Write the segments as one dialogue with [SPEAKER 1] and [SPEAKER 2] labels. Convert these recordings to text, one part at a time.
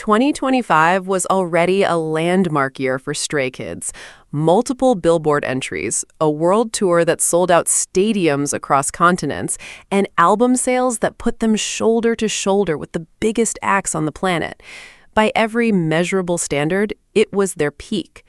[SPEAKER 1] 2025 was already a landmark year for Stray Kids. Multiple Billboard entries, a world tour that sold out stadiums across continents, and album sales that put them shoulder to shoulder with the biggest acts on the planet. By every measurable standard, it was their peak.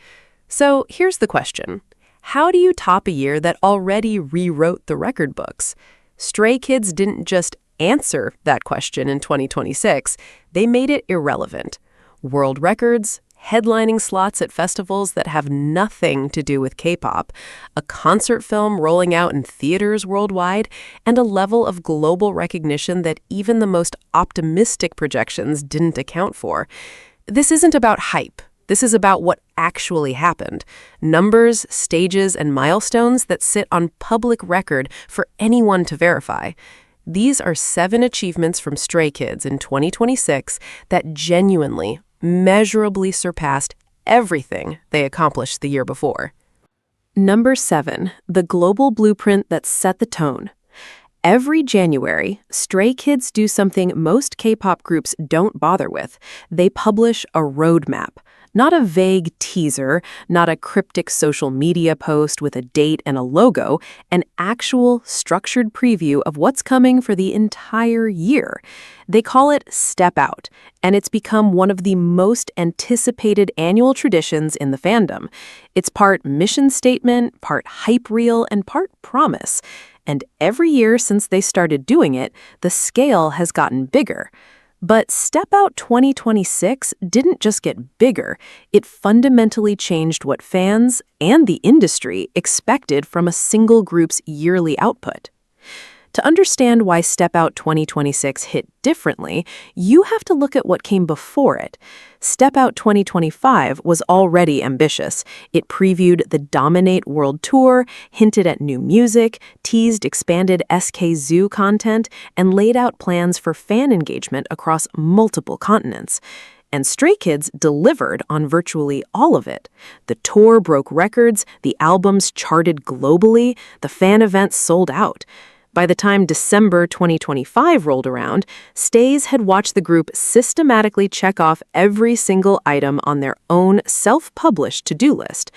[SPEAKER 1] So here's the question. How do you top a year that already rewrote the record books? Stray Kids didn't just answer that question in 2026, they made it irrelevant. World records, headlining slots at festivals that have nothing to do with K-pop, a concert film rolling out in theaters worldwide, and a level of global recognition that even the most optimistic projections didn't account for. This isn't about hype. This is about what actually happened. Numbers, stages, and milestones that sit on public record for anyone to verify. These are 7 achievements from Stray Kids in 2026 that genuinely, measurably surpassed everything they accomplished the year before. Number 7, the global blueprint that set the tone. Every January, Stray Kids do something most K-pop groups don't bother with. They publish a roadmap. Not a vague teaser, not a cryptic social media post with a date and a logo, an actual structured preview of what's coming for the entire year. They call it Step Out, and it's become one of the most anticipated annual traditions in the fandom. It's part mission statement, part hype reel, and part promise. And every year since they started doing it, the scale has gotten bigger. But Step Out 2026 didn't just get bigger, it fundamentally changed what fans and the industry expected from a single group's yearly output. To understand why Step Out 2026 hit differently, you have to look at what came before it. Step Out 2025 was already ambitious. It previewed the Dominate World Tour, hinted at new music, teased expanded SKZ content, and laid out plans for fan engagement across multiple continents. And Stray Kids delivered on virtually all of it. The tour broke records, the albums charted globally, the fan events sold out. By the time December 2025 rolled around, Stays had watched the group systematically check off every single item on their own self-published to-do list.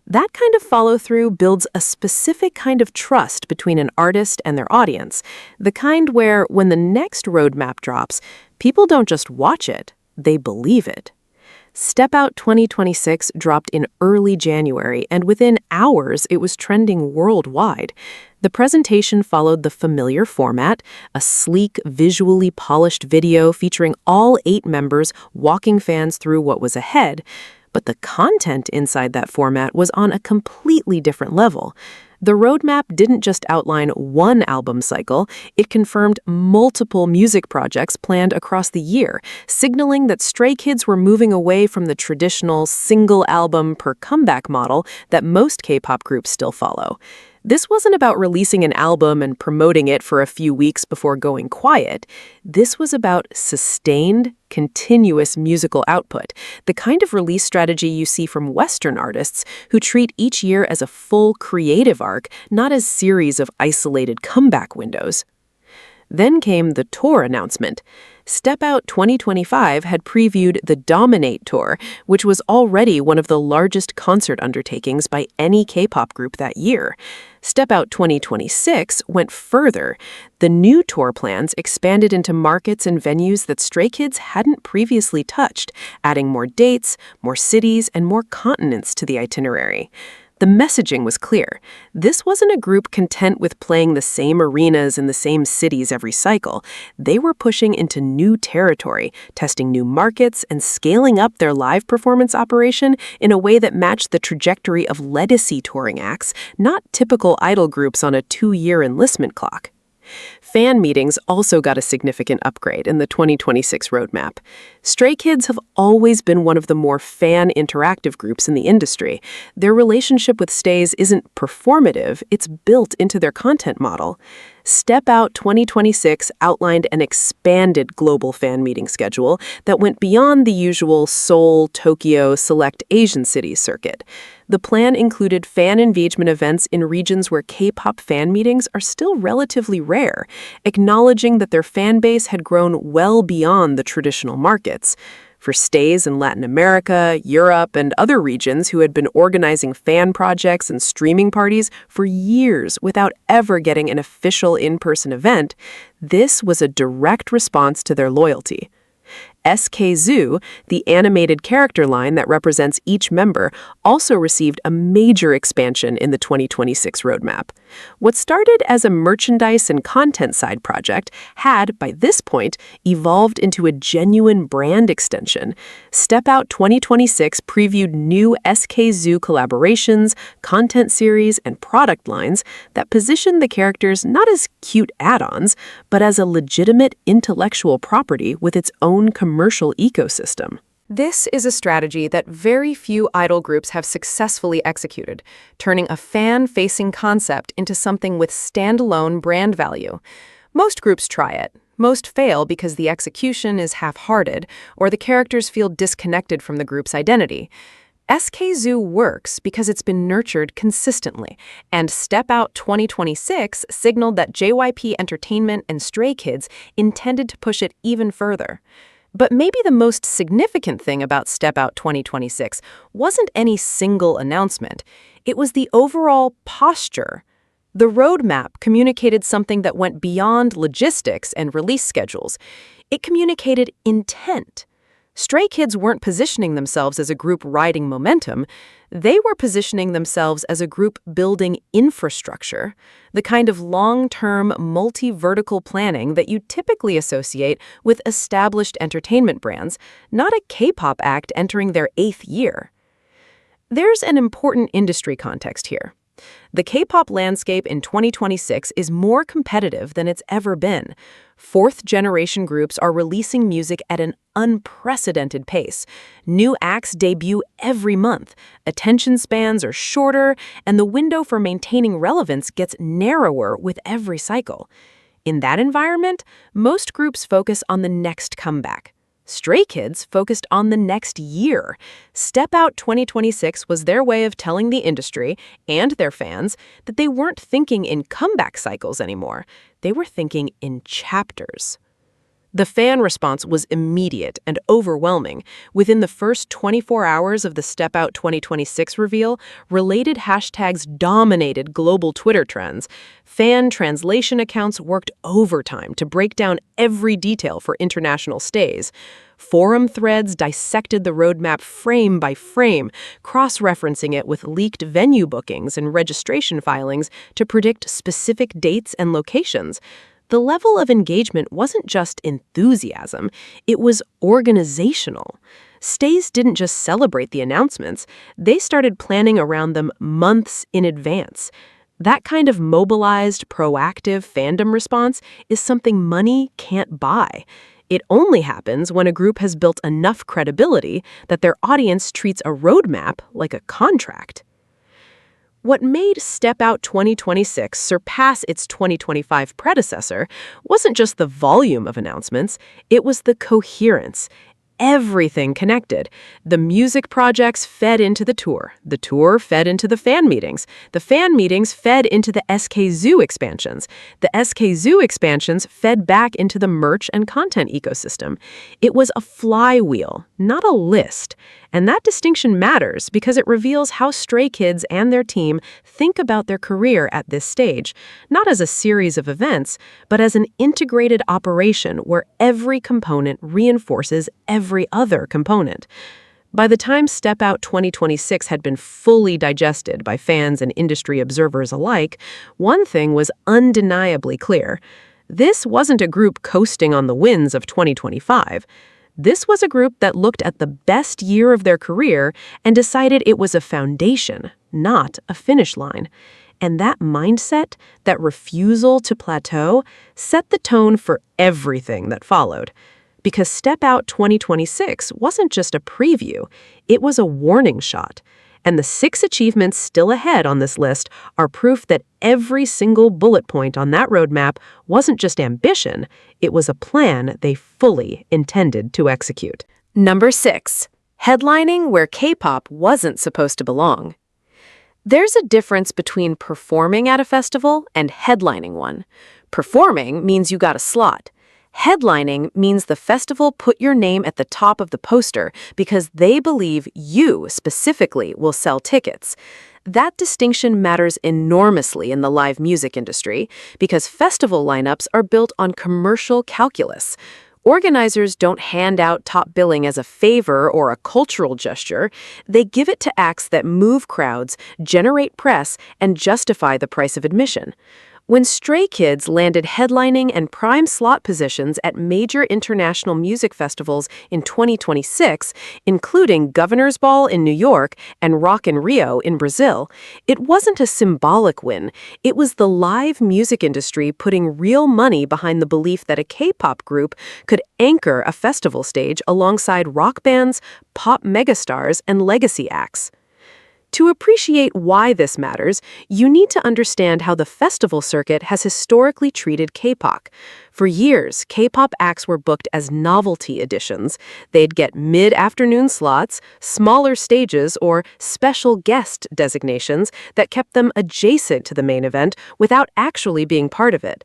[SPEAKER 1] That kind of follow-through builds a specific kind of trust between an artist and their audience, the kind where, when the next roadmap drops, people don't just watch it, they believe it. Step Out 2026 dropped in early January, and within hours it was trending worldwide. The presentation followed the familiar format, a sleek, visually polished video featuring all 8 members walking fans through what was ahead. But the content inside that format was on a completely different level. The roadmap didn't just outline one album cycle, it confirmed multiple music projects planned across the year, signaling that Stray Kids were moving away from the traditional single album per comeback model that most K-pop groups still follow. This wasn't about releasing an album and promoting it for a few weeks before going quiet. This was about sustained, continuous musical output, the kind of release strategy you see from Western artists who treat each year as a full creative arc, not as series of isolated comeback windows. Then came the tour announcement. Step Out 2025 had previewed the Dominate Tour, which was already one of the largest concert undertakings by any K-pop group that year. Step Out 2026 went further. The new tour plans expanded into markets and venues that Stray Kids hadn't previously touched, adding more dates, more cities, and more continents to the itinerary. The messaging was clear. This wasn't a group content with playing the same arenas in the same cities every cycle. They were pushing into new territory, testing new markets, and scaling up their live performance operation in a way that matched the trajectory of legacy touring acts, not typical idol groups on a 2-year enlistment clock. Fan meetings also got a significant upgrade in the 2026 roadmap. Stray Kids have always been one of the more fan-interactive groups in the industry. Their relationship with Stays isn't performative, it's built into their content model. Step Out 2026 outlined an expanded global fan meeting schedule that went beyond the usual Seoul, Tokyo, select Asian cities circuit. The plan included fan engagement events in regions where K-pop fan meetings are still relatively rare, acknowledging that their fan base had grown well beyond the traditional markets. For stays in Latin America, Europe, and other regions who had been organizing fan projects and streaming parties for years without ever getting an official in-person event, this was a direct response to their loyalty. SKZ, the animated character line that represents each member, also received a major expansion in the 2026 roadmap. What started as a merchandise and content side project had, by this point, evolved into a genuine brand extension. Step Out 2026 previewed new SKZ collaborations, content series, and product lines that positioned the characters not as cute add-ons, but as a legitimate intellectual property with its own commercial ecosystem.
[SPEAKER 2] This is a strategy that very few idol groups have successfully executed, turning a fan-facing concept into something with standalone brand value. Most groups try it. Most fail because the execution is half-hearted or the characters feel disconnected from the group's identity. SKZ works because it's been nurtured consistently, and Step Out 2026 signaled that JYP Entertainment and Stray Kids intended to push it even further. But maybe the most significant thing about Step Out 2026 wasn't any single announcement. It was the overall posture. The roadmap communicated something that went beyond logistics and release schedules. It communicated intent. Stray Kids weren't positioning themselves as a group riding momentum. They were positioning themselves as a group building infrastructure, the kind of long-term, multi-vertical planning that you typically associate with established entertainment brands, not a K-pop act entering their 8th year. There's an important industry context here. The K-pop landscape in 2026 is more competitive than it's ever been. Fourth-generation groups are releasing music at an unprecedented pace. New acts debut every month, attention spans are shorter, and the window for maintaining relevance gets narrower with every cycle. In that environment, most groups focus on the next comeback. Stray Kids focused on the next year. Step Out 2026 was their way of telling the industry and their fans that they weren't thinking in comeback cycles anymore. They were thinking in chapters. The fan response was immediate and overwhelming. Within the first 24 hours of the Step Out 2026 reveal, related hashtags dominated global Twitter trends. Fan translation accounts worked overtime to break down every detail for international stays. Forum threads dissected the roadmap frame by frame, cross-referencing it with leaked venue bookings and registration filings to predict specific dates and locations. The level of engagement wasn't just enthusiasm, it was organizational. Stays didn't just celebrate the announcements, they started planning around them months in advance. That kind of mobilized, proactive fandom response is something money can't buy. It only happens when a group has built enough credibility that their audience treats a roadmap like a contract. What made Step Out 2026 surpass its 2025 predecessor wasn't just the volume of announcements, it was the coherence. Everything connected. The music projects fed into the tour fed into the fan meetings fed into the SKZ expansions, the SKZ expansions fed back into the merch and content ecosystem. It was a flywheel, not a list. And that distinction matters because it reveals how Stray Kids and their team think about their career at this stage, not as a series of events, but as an integrated operation where every component reinforces every other component. By the time Step Out 2026 had been fully digested by fans and industry observers alike, one thing was undeniably clear. This wasn't a group coasting on the winds of 2025. This was a group that looked at the best year of their career and decided it was a foundation, not a finish line. And that mindset, that refusal to plateau, set the tone for everything that followed. Because Step Out 2026 wasn't just a preview, it was a warning shot. And the 6 achievements still ahead on this list are proof that every single bullet point on that roadmap wasn't just ambition, it was a plan they fully intended to execute. Number 6. Headlining where K-pop wasn't supposed to belong. There's a difference between performing at a festival and headlining one. Performing means you got a slot. Headlining means the festival put your name at the top of the poster because they believe you specifically will sell tickets. That distinction matters enormously in the live music industry because festival lineups are built on commercial calculus. Organizers don't hand out top billing as a favor or a cultural gesture. They give it to acts that move crowds, generate press, and justify the price of admission. When Stray Kids landed headlining and prime slot positions at major international music festivals in 2026, including Governor's Ball in New York and Rock in Rio in Brazil, it wasn't a symbolic win. It was the live music industry putting real money behind the belief that a K-pop group could anchor a festival stage alongside rock bands, pop megastars, and legacy acts. To appreciate why this matters, you need to understand how the festival circuit has historically treated K-pop. For years, K-pop acts were booked as novelty editions. They'd get mid-afternoon slots, smaller stages, or special guest designations that kept them adjacent to the main event without actually being part of it.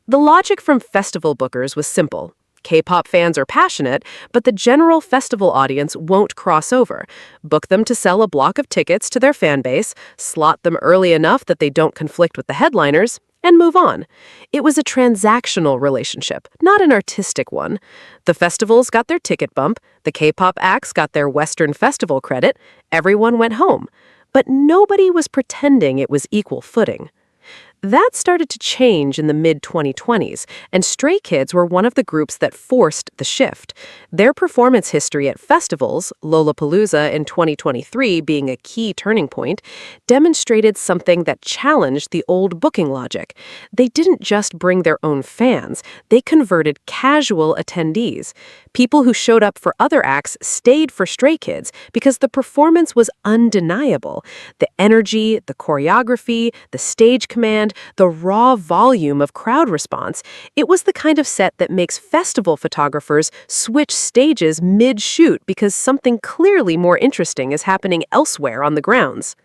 [SPEAKER 2] The logic from festival bookers was simple. K-pop fans are passionate, but the general festival audience won't cross over. Book them to sell a block of tickets to their fan base, slot them early enough that they don't conflict with the headliners, and move on. It was a transactional relationship, not an artistic one. The festivals got their ticket bump, the K-pop acts got their Western festival credit, everyone went home. But nobody was pretending it was equal footing. That started to change in the mid-2020s, and Stray Kids were one of the groups that forced the shift. Their performance history at festivals, Lollapalooza in 2023 being a key turning point, demonstrated something that challenged the old booking logic. They didn't just bring their own fans, they converted casual attendees. People who showed up for other acts stayed for Stray Kids because the performance was undeniable. The energy, the choreography, the stage command, the raw volume of crowd response, it was the kind of set that makes festival photographers switch stages mid-shoot because something clearly more interesting is happening elsewhere on the grounds.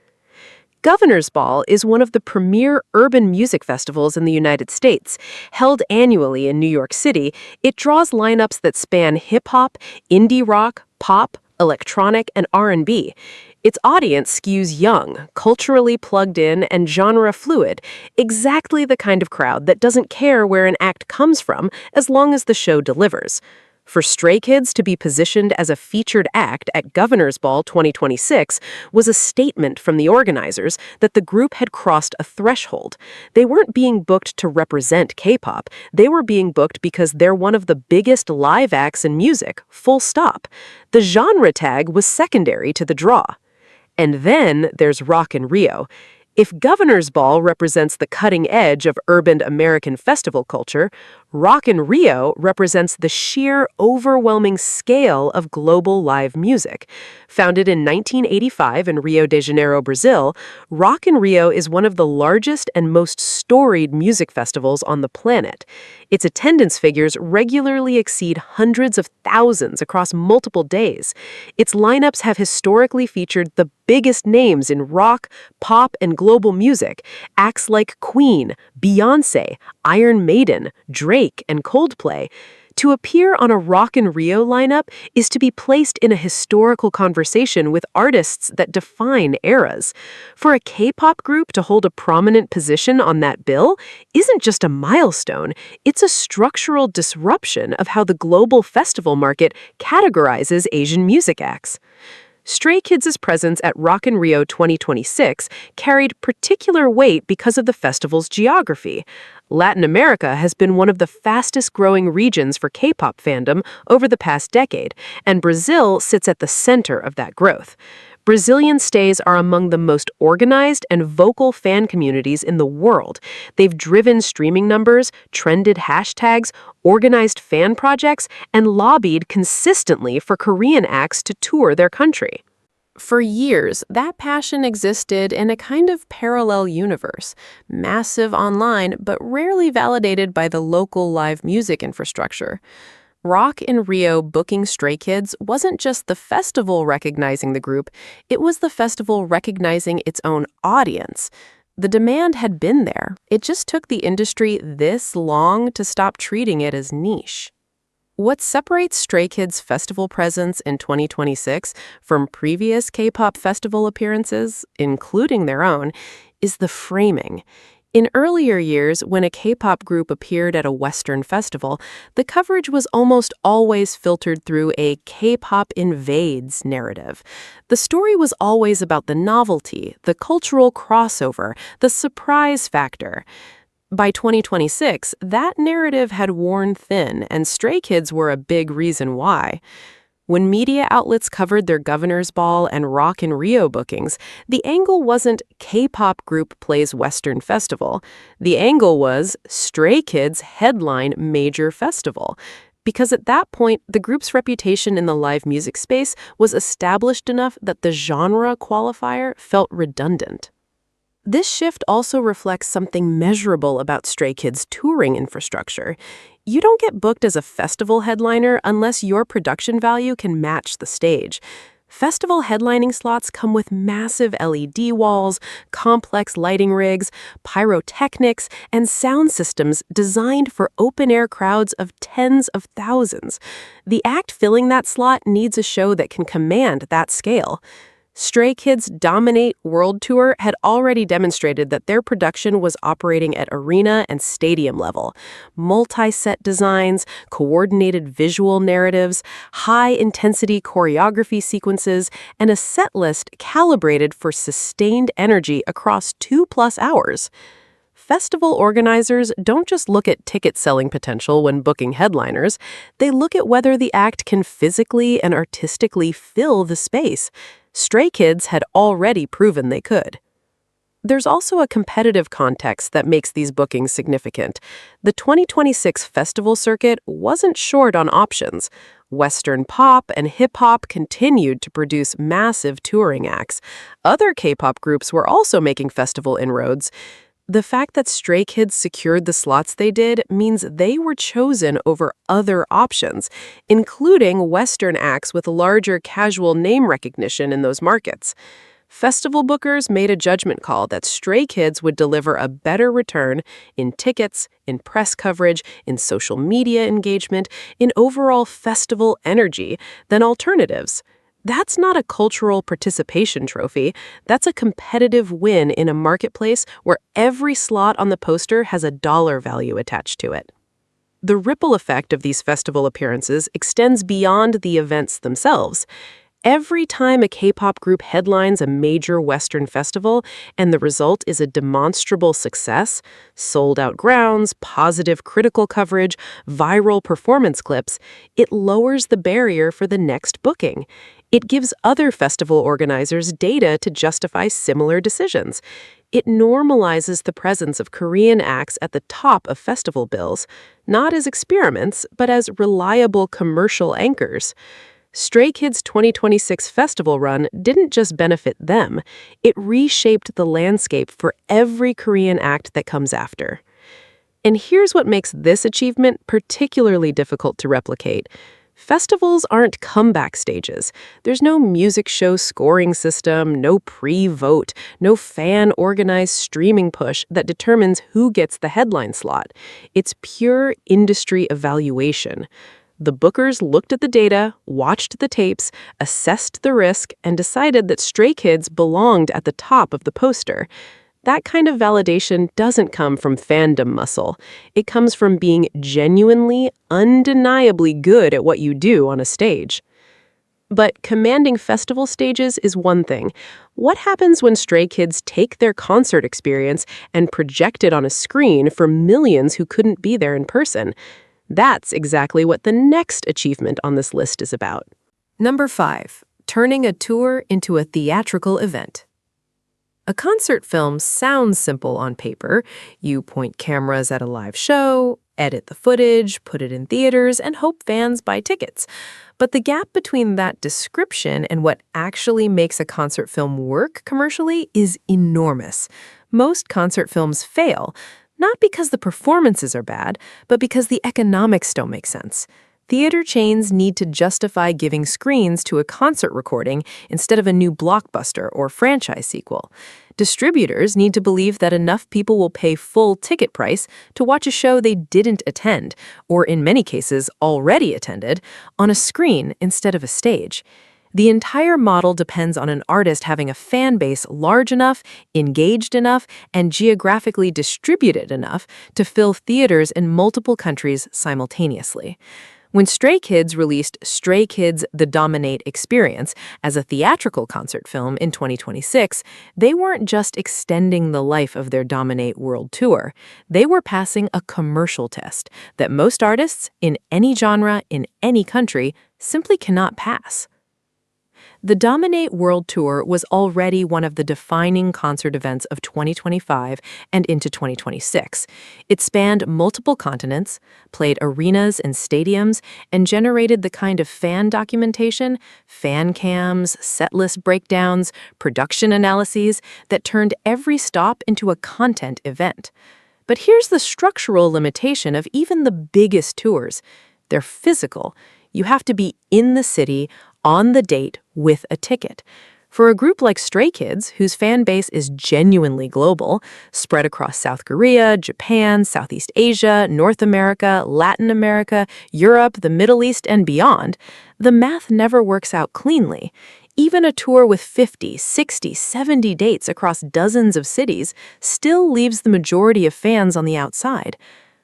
[SPEAKER 2] Governor's Ball is one of the premier urban music festivals in the United States. Held annually in New York City, it draws lineups that span hip-hop, indie rock, pop, electronic, and R&B. Its audience skews young, culturally plugged in, and genre fluid, exactly the kind of crowd that doesn't care where an act comes from as long as the show delivers. For Stray Kids to be positioned as a featured act at Governor's Ball 2026 was a statement from the organizers that the group had crossed a threshold. They weren't being booked to represent K-pop, they were being booked because they're one of the biggest live acts in music, full stop. The genre tag was secondary to the draw. And then there's Rock in Rio. If Governor's Ball represents the cutting edge of urban American festival culture, Rock in Rio represents the sheer, overwhelming scale of global live music. Founded in 1985 in Rio de Janeiro, Brazil, Rock in Rio is one of the largest and most storied music festivals on the planet. Its attendance figures regularly exceed hundreds of thousands across multiple days. Its lineups have historically featured the biggest names in rock, pop, and global music, acts like Queen, Beyoncé, Iron Maiden, Drake, and Coldplay. To appear on a Rock in Rio lineup is to be placed in a historical conversation with artists that define eras. For a K-pop group to hold a prominent position on that bill isn't just a milestone, it's a structural disruption of how the global festival market categorizes Asian music acts. Stray Kids' presence at Rock in Rio 2026 carried particular weight because of the festival's geography. Latin America has been one of the fastest-growing regions for K-pop fandom over the past decade, and Brazil sits at the center of that growth. Brazilian stays are among the most organized and vocal fan communities in the world. They've driven streaming numbers, trended hashtags, organized fan projects, and lobbied consistently for Korean acts to tour their country. For years, that passion existed in a kind of parallel universe, massive online but rarely validated by the local live music infrastructure. Rock in Rio booking Stray Kids wasn't just the festival recognizing the group, it was the festival recognizing its own audience.
[SPEAKER 1] The demand had been there. It just took the industry this long to stop treating it as niche. What separates Stray Kids' festival presence in 2026 from previous K-pop festival appearances, including their own, is the framing. In earlier years, when a K-pop group appeared at a Western festival, the coverage was almost always filtered through a K-pop invades narrative. The story was always about the novelty, the cultural crossover, the surprise factor. By 2026, that narrative had worn thin, and Stray Kids were a big reason why. When media outlets covered their Governor's Ball and Rock in Rio bookings, the angle wasn't K-pop group plays Western festival. The angle was Stray Kids headline major festival. Because at that point, the group's reputation in the live music space was established enough that the genre qualifier felt redundant. This shift also reflects something measurable about Stray Kids' touring infrastructure. You don't get booked as a festival headliner unless your production value can match the stage. Festival headlining slots come with massive LED walls, complex lighting rigs, pyrotechnics, and sound systems designed for open-air crowds of tens of thousands. The act filling that slot needs a show that can command that scale. Stray Kids' Dominate World Tour had already demonstrated that their production was operating at arena and stadium level. Multi-set designs, coordinated visual narratives, high-intensity choreography sequences, and a set list calibrated for sustained energy across 2+ hours. Festival organizers don't just look at ticket selling potential when booking headliners, they look at whether the act can physically and artistically fill the space. Stray Kids had already proven they could. There's also a competitive context that makes these bookings significant. The 2026 festival circuit wasn't short on options. Western pop and hip-hop continued to produce massive touring acts. Other K-pop groups were also making festival inroads. The fact that Stray Kids secured the slots they did means they were chosen over other options, including Western acts with larger casual name recognition in those markets. Festival bookers made a judgment call that Stray Kids would deliver a better return in tickets, in press coverage, in social media engagement, in overall festival energy than alternatives. That's not a cultural participation trophy. That's a competitive win in a marketplace where every slot on the poster has a dollar value attached to it. The ripple effect of these festival appearances extends beyond the events themselves. Every time a K-pop group headlines a major Western festival and the result is a demonstrable success, sold-out grounds, positive critical coverage, viral performance clips, it lowers the barrier for the next booking. It gives other festival organizers data to justify similar decisions. It normalizes the presence of Korean acts at the top of festival bills, not as experiments, but as reliable commercial anchors. Stray Kids' 2026 festival run didn't just benefit them, it reshaped the landscape for every Korean act that comes after. And here's what makes this achievement particularly difficult to replicate. Festivals aren't comeback stages. There's no music show scoring system, no pre-vote, no fan-organized streaming push that determines who gets the headline slot. It's pure industry evaluation. The bookers looked at the data, watched the tapes, assessed the risk, and decided that Stray Kids belonged at the top of the poster. That kind of validation doesn't come from fandom muscle. It comes from being genuinely, undeniably good at what you do on a stage. But commanding festival stages is one thing. What happens when Stray Kids take their concert experience and project it on a screen for millions who couldn't be there in person? That's exactly what the next achievement on this list is about. Number 5, turning a tour into a theatrical event. A concert film sounds simple on paper. You point cameras at a live show, edit the footage, put it in theaters, and hope fans buy tickets. But the gap between that description and what actually makes a concert film work commercially is enormous. Most concert films fail, not because the performances are bad, but because the economics don't make sense.
[SPEAKER 2] Theater chains need to justify giving screens to a concert recording instead of a new blockbuster or franchise sequel. Distributors need to believe that enough people will pay full ticket price to watch a show they didn't attend, or in many cases already attended, on a screen instead of a stage. The entire model depends on an artist having a fan base large enough, engaged enough, and geographically distributed enough to fill theaters in multiple countries simultaneously. When Stray Kids released Stray Kids: The Dominate Experience as a theatrical concert film in 2026, they weren't just extending the life of their Dominate World Tour. They were passing a commercial test that most artists, in any genre, in any country, simply cannot pass. The Dominate World Tour was already one of the defining concert events of 2025 and into 2026. It spanned multiple continents, played arenas and stadiums, and generated the kind of fan documentation, fan cams, setlist breakdowns, production analyses that turned every stop into a content event. But here's the structural limitation of even the biggest tours. They're physical. You have to be in the city, on the date, with a ticket. For a group like Stray Kids, whose fan base is genuinely global, spread across South Korea, Japan, Southeast Asia, North America, Latin America, Europe, the Middle East, and beyond, the math never works out cleanly. Even a tour with 50, 60, 70 dates across dozens of cities still leaves the majority of fans on the outside.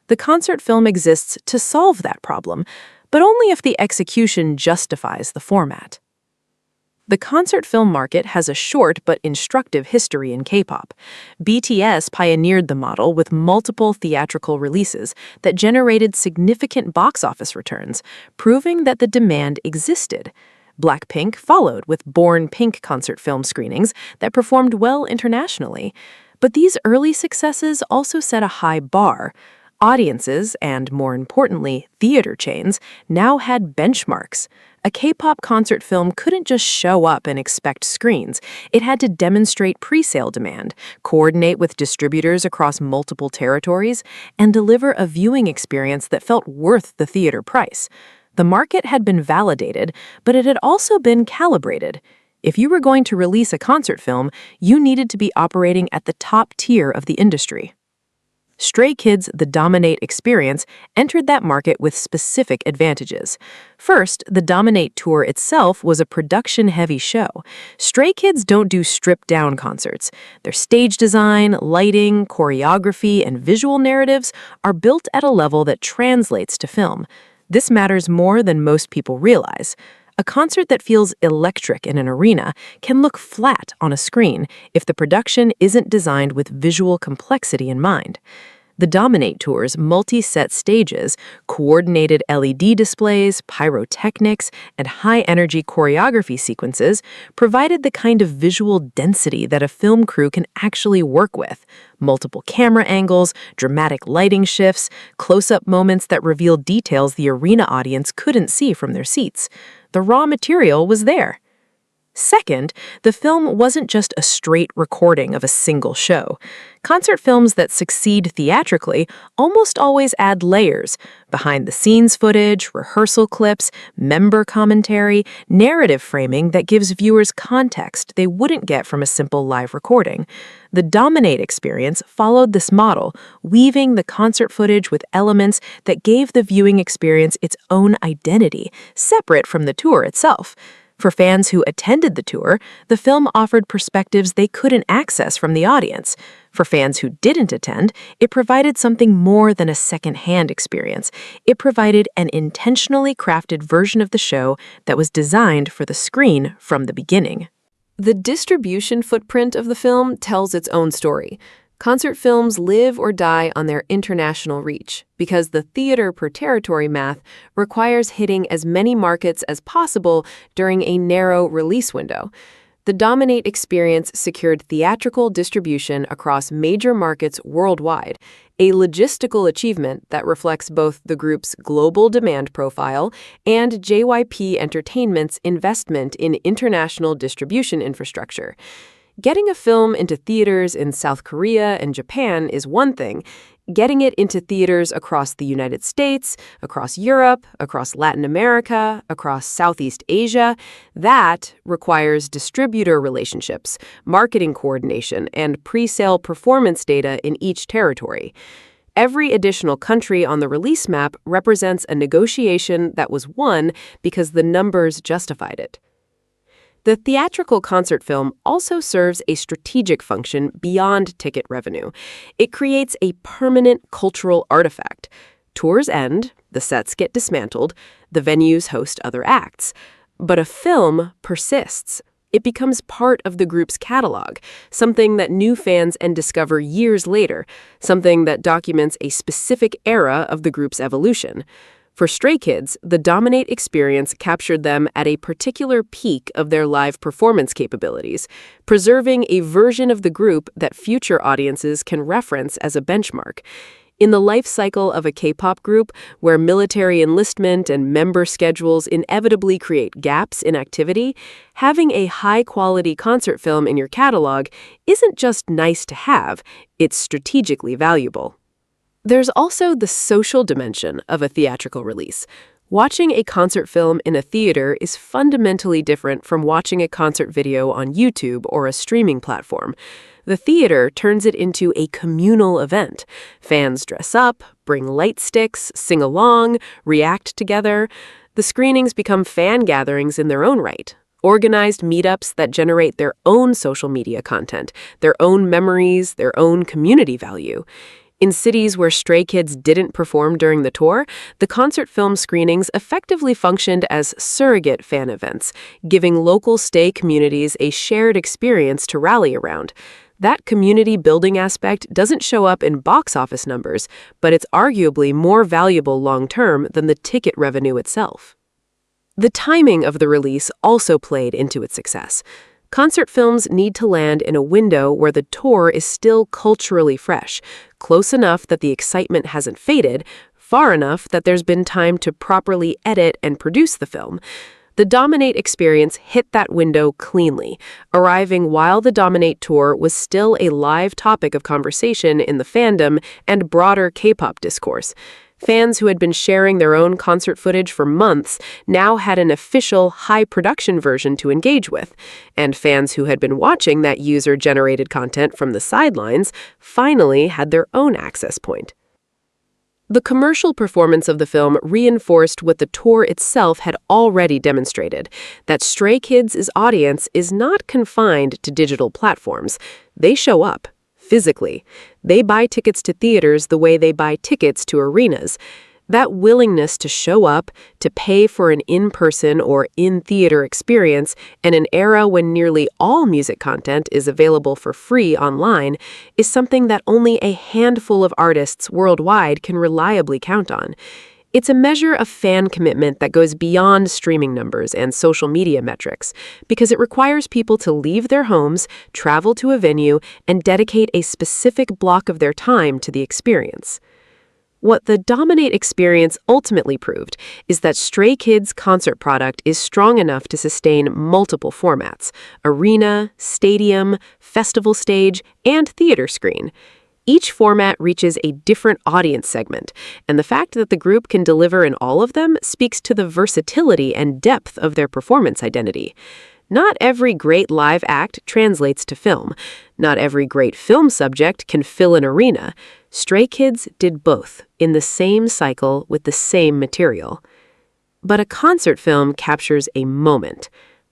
[SPEAKER 2] The concert film exists to solve that problem, but only if the execution justifies the format. The concert film market has a short but instructive history in K-pop. BTS pioneered the model with multiple theatrical releases that generated significant box office returns, proving that the demand existed. Blackpink followed with Born Pink concert film screenings that performed well internationally. But these early successes also set a high bar. Audiences, and more importantly, theater chains, now had benchmarks. A K-pop concert film couldn't just show up and expect screens. It had to demonstrate pre-sale demand, coordinate with distributors across multiple territories, and deliver a viewing experience that felt worth the theater price. The market had been validated, but it had also been calibrated. If you were going to release a concert film, you needed to be operating at the top tier of the industry. Stray Kids: The Dominate Experience entered that market with specific advantages. First, the Dominate tour itself was a production-heavy show. Stray Kids don't do stripped-down concerts. Their stage design, lighting, choreography, and visual narratives are built at a level that translates to film. This matters more than most people realize. A concert that feels electric in an arena can look flat on a screen if the production isn't designed with visual complexity in mind. The Dominate Tour's multi-set stages, coordinated LED displays, pyrotechnics, and high-energy choreography sequences provided the kind of visual density that a film crew can actually work with. Multiple camera angles, dramatic lighting shifts, close-up moments that reveal details the arena audience couldn't see from their seats. The raw material was there. Second, the film wasn't just a straight recording of a single show. Concert films that succeed theatrically almost always add layers: behind-the-scenes footage, rehearsal clips, member commentary, narrative framing that gives viewers context they wouldn't get from a simple live recording. The Dominate experience followed this model, weaving the concert footage with elements that gave the viewing experience its own identity, separate from the tour itself. For fans who attended the tour, the film offered perspectives they couldn't access from the audience. For fans who didn't attend, it provided something more than a second-hand experience. It provided an intentionally crafted version of the show that was designed for the screen from the beginning. The distribution footprint of the film tells its own story. Concert films live or die on their international reach because the theater per territory math requires hitting as many markets as possible during a narrow release window. The Dominate experience secured theatrical distribution across major markets worldwide, a logistical achievement that reflects both the group's global demand profile and JYP Entertainment's investment in international distribution infrastructure. Getting a film into theaters in South Korea and Japan is one thing. getting it into theaters across the United States, across Europe, across Latin America, across Southeast Asia, that requires distributor relationships, marketing coordination, and pre-sale performance data in each territory. Every additional country on the release map represents a negotiation that was won because the numbers justified it. The theatrical concert film also serves a strategic function beyond ticket revenue. It creates a permanent cultural artifact. Tours end, the sets get dismantled, the venues host other acts. But a film persists. It becomes part of the group's catalog, something that new fans discover years later, something that documents a specific era of the group's evolution. For Stray Kids, the Dominate experience captured them at a particular peak of their live performance capabilities, preserving a version of the group that future audiences can reference as a benchmark. In the life cycle of a K-pop group, where military enlistment and member schedules inevitably create gaps in activity, having a high-quality concert film in your catalog isn't just nice to have, it's strategically valuable. There's also the social dimension of a theatrical release. Watching a concert film in a theater is fundamentally different from watching a concert video on YouTube or a streaming platform. The theater turns it into a communal event. Fans dress up, bring light sticks, sing along, react together. The screenings become fan gatherings in their own right. Organized meetups that generate their own social media content, their own memories, their own community value. In cities where Stray Kids didn't perform during the tour, the concert film screenings effectively functioned as surrogate fan events, giving local stay communities a shared experience to rally around. That community building aspect doesn't show up in box office numbers, but it's arguably more valuable long-term than the ticket revenue itself. The timing of the release also played into its success. Concert films need to land in a window where the tour is still culturally fresh, close enough that the excitement hasn't faded, far enough that there's been time to properly edit and produce the film. The Dominate experience hit that window cleanly, arriving while the Dominate tour was still a live topic of conversation in the fandom and broader K-pop discourse. Fans who had been sharing their own concert footage for months now had an official, high-production version to engage with, and fans who had been watching that user-generated content from the sidelines finally had their own access point. The commercial performance of the film reinforced what the tour itself had already demonstrated, that Stray Kids' audience is not confined to digital platforms. They show up. Physically. They buy tickets to theaters the way they buy tickets to arenas. That willingness to show up, to pay for an in-person or in-theater experience in an era when nearly all music content is available for free online is something that only a handful of artists worldwide can reliably count on. It's a measure of fan commitment that goes beyond streaming numbers and social media metrics, because it requires people to leave their homes, travel to a venue, and dedicate a specific block of their time to the experience. What the Dominate experience ultimately proved is that Stray Kids' concert product is strong enough to sustain multiple formats: arena, stadium, festival stage, and theater screen. Each format reaches a different audience segment, and the fact that the group can deliver in all of them speaks to the versatility and depth of their performance identity. Not every great live act translates to film. Not every great film subject can fill an arena. Stray Kids did both, in the same cycle with the same material. But a concert film captures a moment.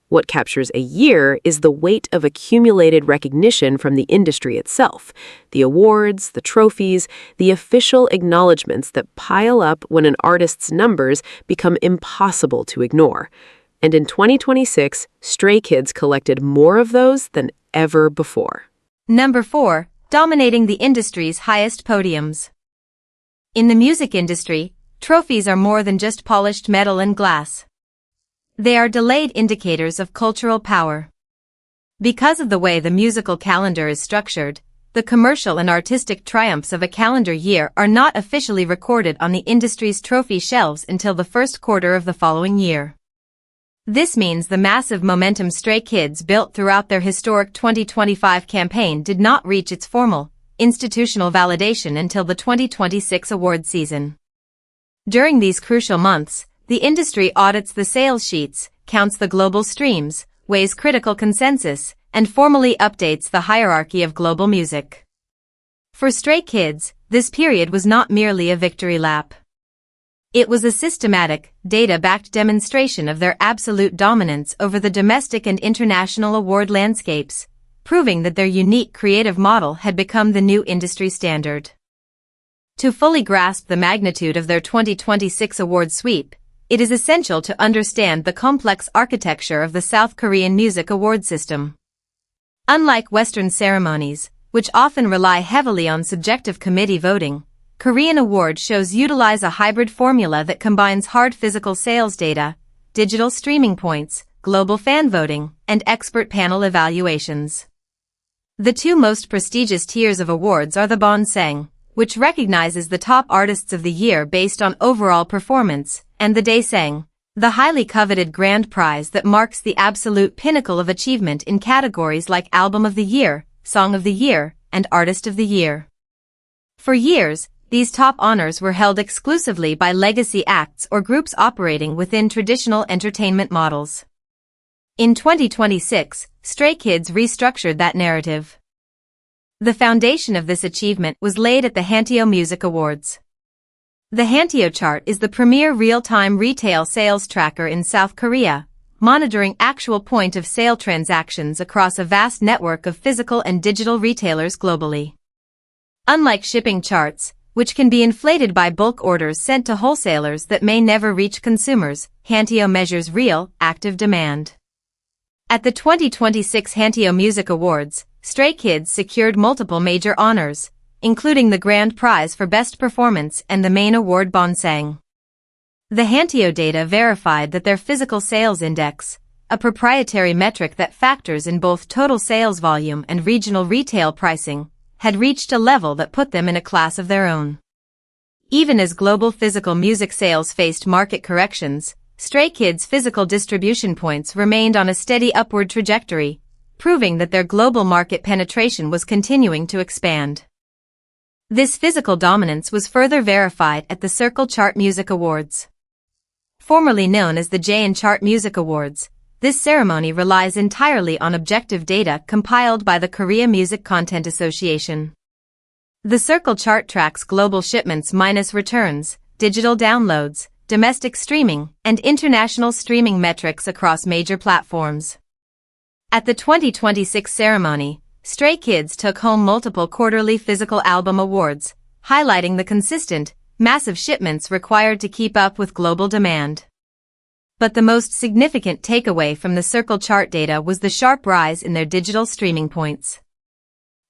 [SPEAKER 2] What captures a year is the weight of accumulated recognition from the industry itself, the awards, the trophies, the official acknowledgments that pile up when an artist's numbers become impossible to ignore. And in 2026, Stray Kids collected more of those than ever before.
[SPEAKER 3] Number 4. Dominating the industry's highest podiums. In the music industry, trophies are more than just polished metal and glass. They are delayed indicators of cultural power. Because of the way the musical calendar is structured, the commercial and artistic triumphs of a calendar year are not officially recorded on the industry's trophy shelves until the first quarter of the following year. This means the massive momentum Stray Kids built throughout their historic 2025 campaign did not reach its formal, institutional validation until the 2026 award season. During these crucial months, the industry audits the sales sheets, counts the global streams, weighs critical consensus, and formally updates the hierarchy of global music. For Stray Kids, this period was not merely a victory lap. It was a systematic, data-backed demonstration of their absolute dominance over the domestic and international award landscapes, proving that their unique creative model had become the new industry standard. To fully grasp the magnitude of their 2026 award sweep, it is essential to understand the complex architecture of the South Korean music award system. Unlike Western ceremonies, which often rely heavily on subjective committee voting, Korean award shows utilize a hybrid formula that combines hard physical sales data, digital streaming points, global fan voting, and expert panel evaluations. The two most prestigious tiers of awards are the Bonsang, which recognizes the top artists of the year based on overall performance, and the Daesang, the highly coveted grand prize that marks the absolute pinnacle of achievement in categories like Album of the Year, Song of the Year, and Artist of the Year. For years, these top honors were held exclusively by legacy acts or groups operating within traditional entertainment models. In 2026, Stray Kids restructured that narrative. The foundation of this achievement was laid at the Hanteo Music Awards. The Hanteo chart is the premier real-time retail sales tracker in South Korea, monitoring actual point-of-sale transactions across a vast network of physical and digital retailers globally. Unlike shipping charts, which can be inflated by bulk orders sent to wholesalers that may never reach consumers, Hanteo measures real, active demand. At the 2026 Hanteo Music Awards, Stray Kids secured multiple major honors, including the grand prize for best performance and the main award Bonsang. The Hanteo data verified that their physical sales index, a proprietary metric that factors in both total sales volume and regional retail pricing, had reached a level that put them in a class of their own. Even as global physical music sales faced market corrections, Stray Kids' physical distribution points remained on a steady upward trajectory, proving that their global market penetration was continuing to expand. This physical dominance was further verified at the Circle Chart Music Awards. Formerly known as the JYP Chart Music Awards, this ceremony relies entirely on objective data compiled by the Korea Music Content Association. The Circle chart tracks global shipments minus returns, digital downloads, domestic streaming, and international streaming metrics across major platforms. At the 2026 ceremony, Stray Kids took home multiple quarterly physical album awards, highlighting the consistent, massive shipments required to keep up with global demand. But the most significant takeaway from the Circle chart data was the sharp rise in their digital streaming points.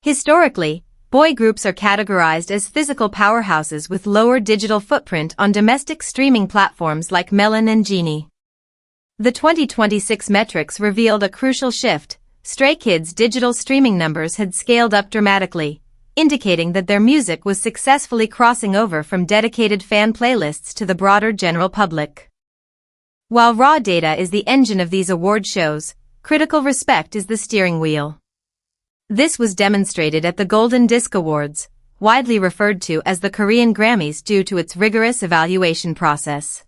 [SPEAKER 3] Historically, boy groups are categorized as physical powerhouses with lower digital footprint on domestic streaming platforms like Melon and Genie. The 2026 metrics revealed a crucial shift. Stray Kids' digital streaming numbers had scaled up dramatically, indicating that their music was successfully crossing over from dedicated fan playlists to the broader general public. While raw data is the engine of these award shows, critical respect is the steering wheel. This was demonstrated at the Golden Disc Awards, widely referred to as the Korean Grammys due to its rigorous evaluation process.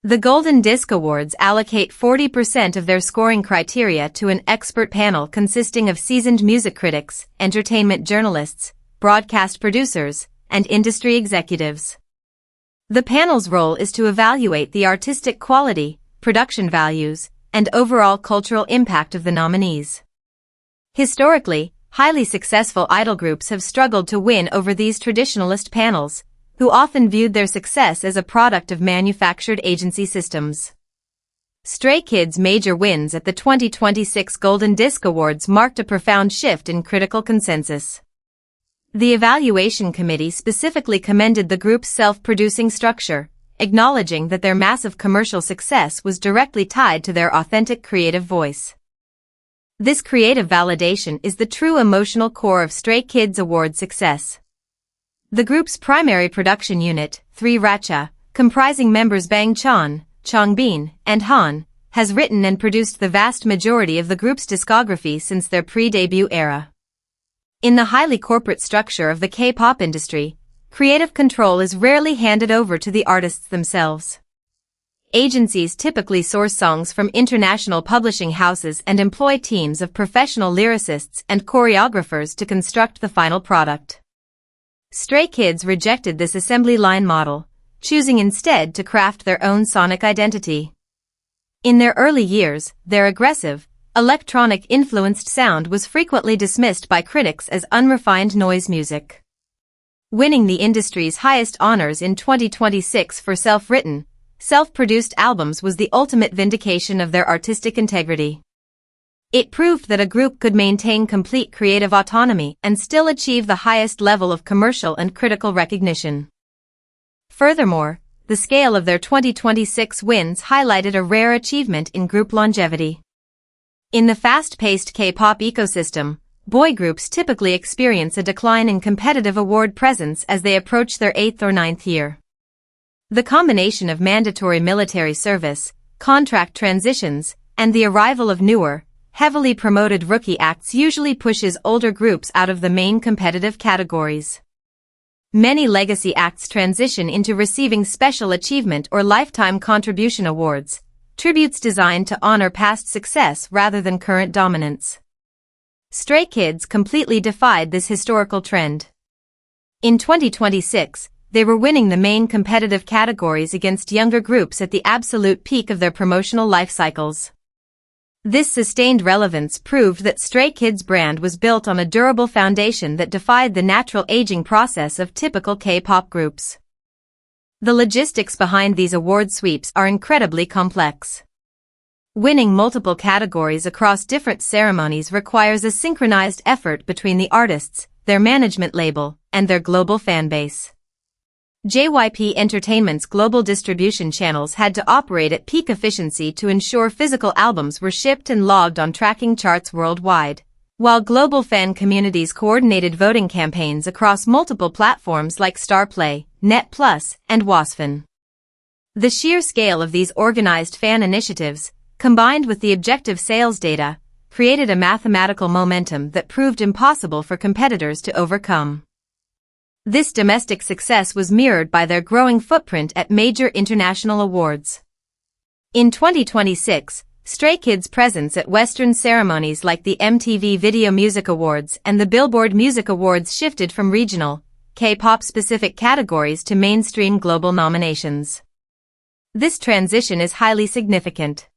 [SPEAKER 3] The Golden Disc Awards allocate 40% of their scoring criteria to an expert panel consisting of seasoned music critics, entertainment journalists, broadcast producers, and industry executives. The panel's role is to evaluate the artistic quality, production values, and overall cultural impact of the nominees. Historically, highly successful idol groups have struggled to win over these traditionalist panels, who often viewed their success as a product of manufactured agency systems. Stray Kids' major wins at the 2026 Golden Disc Awards marked a profound shift in critical consensus. The evaluation committee specifically commended the group's self-producing structure, acknowledging that their massive commercial success was directly tied to their authentic creative voice. This creative validation is the true emotional core of Stray Kids' award success. The group's primary production unit, 3RACHA, comprising members Bang Chan, Changbin, and Han, has written and produced the vast majority of the group's discography since their pre-debut era. In the highly corporate structure of the K-pop industry, creative control is rarely handed over to the artists themselves. Agencies typically source songs from international publishing houses and employ teams of professional lyricists and choreographers to construct the final product. Stray Kids rejected this assembly line model, choosing instead to craft their own sonic identity. In their early years, their aggressive, electronic-influenced sound was frequently dismissed by critics as unrefined noise music. Winning the industry's highest honors in 2026 for self-written, self-produced albums was the ultimate vindication of their artistic integrity. It proved that a group could maintain complete creative autonomy and still achieve the highest level of commercial and critical recognition. Furthermore, the scale of their 2026 wins highlighted a rare achievement in group longevity. In the fast-paced K-pop ecosystem, boy groups typically experience a decline in competitive award presence as they approach their 8th or 9th year. The combination of mandatory military service, contract transitions, and the arrival of newer, heavily promoted rookie acts usually pushes older groups out of the main competitive categories. Many legacy acts transition into receiving Special Achievement or Lifetime Contribution Awards, tributes designed to honor past success rather than current dominance. Stray Kids completely defied this historical trend. In 2026, they were winning the main competitive categories against younger groups at the absolute peak of their promotional life cycles. This sustained relevance proved that Stray Kids' brand was built on a durable foundation that defied the natural aging process of typical K-pop groups. The logistics behind these award sweeps are incredibly complex. Winning multiple categories across different ceremonies requires a synchronized effort between the artists, their management label, and their global fan base. JYP Entertainment's global distribution channels had to operate at peak efficiency to ensure physical albums were shipped and logged on tracking charts worldwide, while global fan communities coordinated voting campaigns across multiple platforms like StarPlay, Net Plus, and Wasfan. The sheer scale of these organized fan initiatives, combined with the objective sales data, created a mathematical momentum that proved impossible for competitors to overcome. This domestic success was mirrored by their growing footprint at major international awards. In 2026, Stray Kids' presence at Western ceremonies like the MTV Video Music Awards and the Billboard Music Awards shifted from regional, K-pop-specific categories to mainstream global nominations. This transition is highly significant.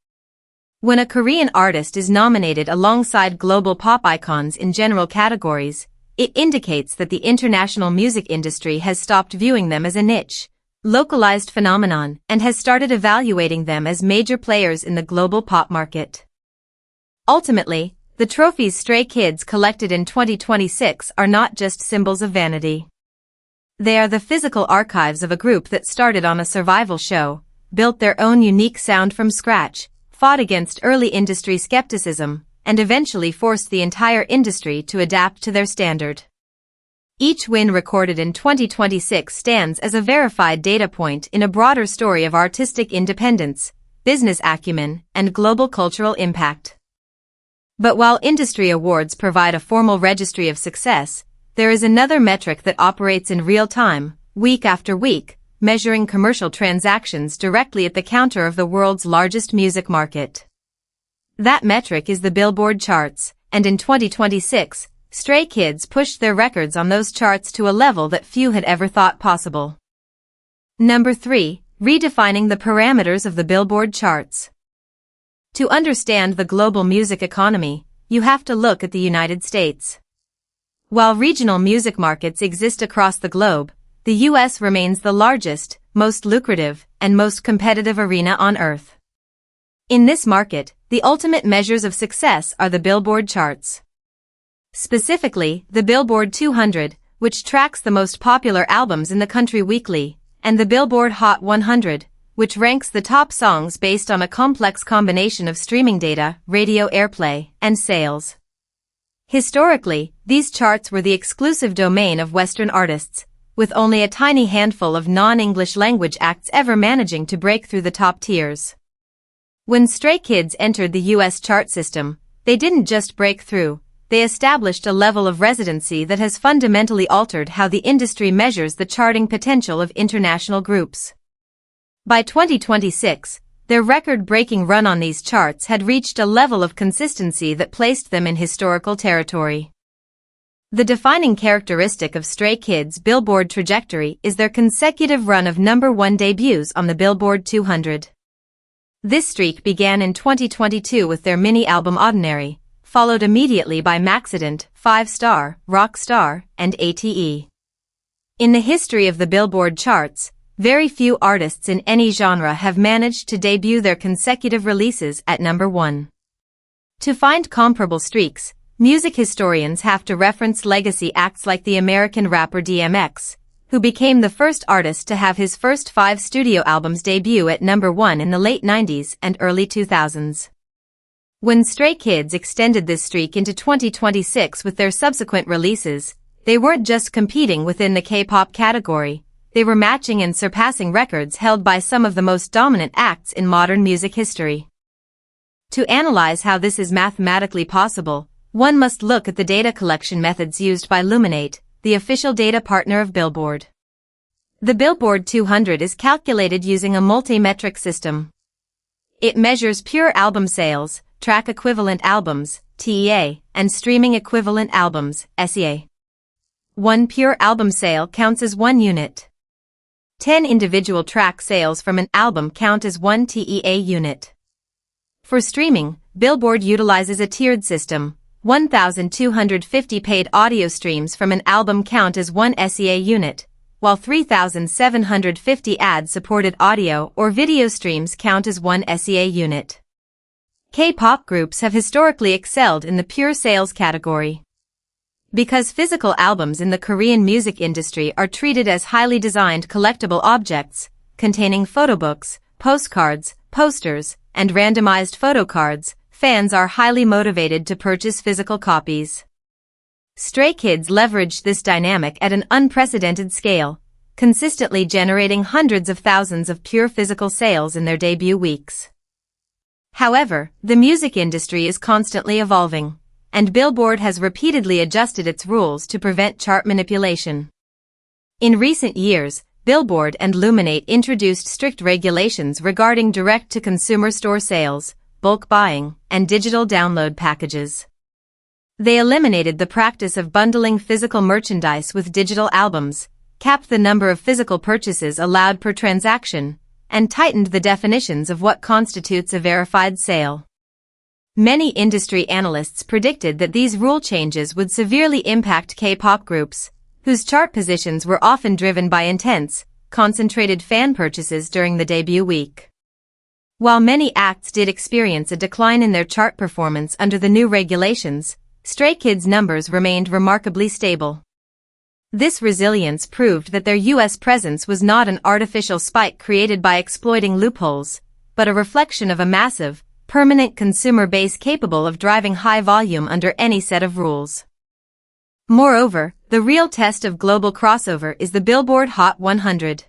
[SPEAKER 3] When a Korean artist is nominated alongside global pop icons in general categories, it indicates that the international music industry has stopped viewing them as a niche, localized phenomenon and has started evaluating them as major players in the global pop market. Ultimately, the trophies Stray Kids collected in 2026 are not just symbols of vanity. They are the physical archives of a group that started on a survival show, built their own unique sound from scratch, fought against early industry skepticism, and eventually forced the entire industry to adapt to their standard. Each win recorded in 2026 stands as a verified data point in a broader story of artistic independence, business acumen, and global cultural impact. But while industry awards provide a formal registry of success, there is another metric that operates in real time, week after week, measuring commercial transactions directly at the counter of the world's largest music market. That metric is the Billboard charts, and in 2026, Stray Kids pushed their records on those charts to a level that few had ever thought possible. Number 3. Redefining the parameters of the Billboard charts. To understand the global music economy, you have to look at the United States. While regional music markets exist across the globe, the U.S. remains the largest, most lucrative, and most competitive arena on Earth. In this market, the ultimate measures of success are the Billboard charts. Specifically, the Billboard 200, which tracks the most popular albums in the country weekly, and the Billboard Hot 100, which ranks the top songs based on a complex combination of streaming data, radio airplay, and sales. Historically, these charts were the exclusive domain of Western artists, with only a tiny handful of non-English language acts ever managing to break through the top tiers. When Stray Kids entered the U.S. chart system, they didn't just break through, they established a level of residency that has fundamentally altered how the industry measures the charting potential of international groups. By 2026, their record-breaking run on these charts had reached a level of consistency that placed them in historical territory. The defining characteristic of Stray Kids' Billboard trajectory is their consecutive run of #1 debuts on the Billboard 200. This streak began in 2022 with their mini-album Ordinary, followed immediately by Maxident, 5-Star, Rockstar, and ATE. In the history of the Billboard charts, very few artists in any genre have managed to debut their consecutive releases at #1. To find comparable streaks, music historians have to reference legacy acts like the American rapper DMX, who became the first artist to have his first 5 studio albums debut at #1 in the late 90s and early 2000s. When Stray Kids extended this streak into 2026 with their subsequent releases, they weren't just competing within the K-pop category, they were matching and surpassing records held by some of the most dominant acts in modern music history. To analyze how this is mathematically possible, one must look at the data collection methods used by Luminate, the official data partner of Billboard. The Billboard 200 is calculated using a multi-metric system. It measures pure album sales, track equivalent albums, TEA, and streaming equivalent albums, SEA. One pure album sale counts as 1 unit. 10 individual track sales from an album count as 1 TEA unit. For streaming, Billboard utilizes a tiered system. 1,250 paid audio streams from an album count as 1 SEA unit, while 3,750 ad-supported audio or video streams count as 1 SEA unit. K-pop groups have historically excelled in the pure sales category. Because physical albums in the Korean music industry are treated as highly designed collectible objects, containing photobooks, postcards, posters, and randomized photo cards, fans are highly motivated to purchase physical copies. Stray Kids leveraged this dynamic at an unprecedented scale, consistently generating hundreds of thousands of pure physical sales in their debut weeks. However, the music industry is constantly evolving, and Billboard has repeatedly adjusted its rules to prevent chart manipulation. In recent years, Billboard and Luminate introduced strict regulations regarding direct-to-consumer store sales, bulk buying, and digital download packages. They eliminated the practice of bundling physical merchandise with digital albums, capped the number of physical purchases allowed per transaction, and tightened the definitions of what constitutes a verified sale. Many industry analysts predicted that these rule changes would severely impact K-pop groups, whose chart positions were often driven by intense, concentrated fan purchases during the debut week. While many acts did experience a decline in their chart performance under the new regulations, Stray Kids' numbers remained remarkably stable. This resilience proved that their U.S. presence was not an artificial spike created by exploiting loopholes, but a reflection of a massive, permanent consumer base capable of driving high volume under any set of rules. Moreover, the real test of global crossover is the Billboard Hot 100.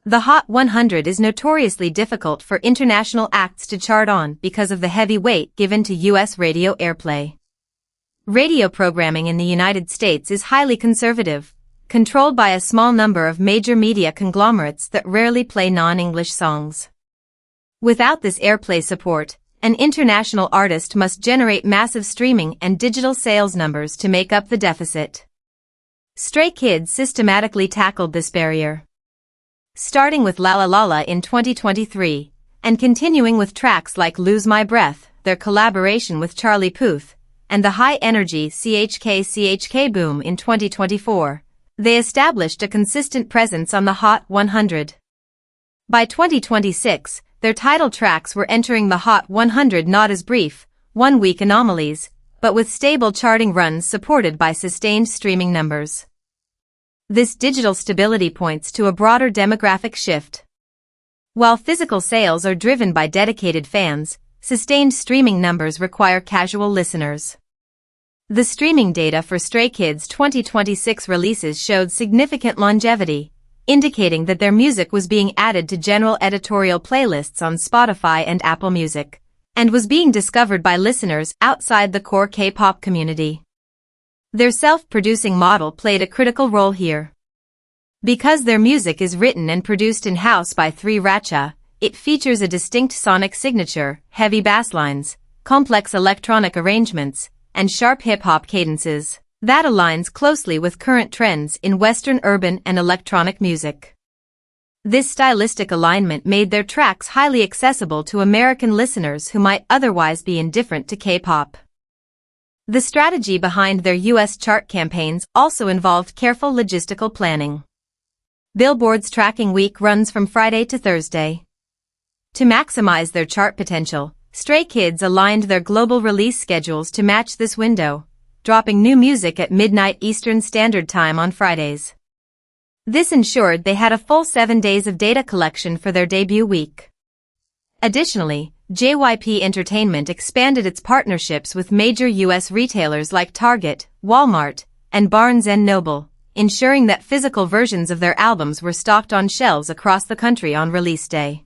[SPEAKER 3] The Hot 100 is notoriously difficult for international acts to chart on because of the heavy weight given to U.S. radio airplay. Radio programming in the United States is highly conservative, controlled by a small number of major media conglomerates that rarely play non-English songs. Without this airplay support, an international artist must generate massive streaming and digital sales numbers to make up the deficit. Stray Kids systematically tackled this barrier. Starting with La La La La in 2023, and continuing with tracks like Lose My Breath, their collaboration with Charlie Puth, and the high-energy CHK Boom in 2024, they established a consistent presence on the Hot 100. By 2026, their title tracks were entering the Hot 100 not as brief, one-week anomalies, but with stable charting runs supported by sustained streaming numbers. This digital stability points to a broader demographic shift. While physical sales are driven by dedicated fans, sustained streaming numbers require casual listeners. The streaming data for Stray Kids' 2026 releases showed significant longevity, indicating that their music was being added to general editorial playlists on Spotify and Apple Music, and was being discovered by listeners outside the core K-pop community. Their self-producing model played a critical role here. Because their music is written and produced in-house by 3RACHA, it features a distinct sonic signature, heavy bass lines, complex electronic arrangements, and sharp hip-hop cadences that aligns closely with current trends in Western urban and electronic music. This stylistic alignment made their tracks highly accessible to American listeners who might otherwise be indifferent to K-pop. The strategy behind their U.S. chart campaigns also involved careful logistical planning. Billboard's tracking week runs from Friday to Thursday. To maximize their chart potential, Stray Kids aligned their global release schedules to match this window, dropping new music at midnight Eastern Standard Time on Fridays. This ensured they had a full 7 days of data collection for their debut week. Additionally, JYP Entertainment expanded its partnerships with major U.S. retailers like Target, Walmart, and Barnes & Noble, ensuring that physical versions of their albums were stocked on shelves across the country on release day.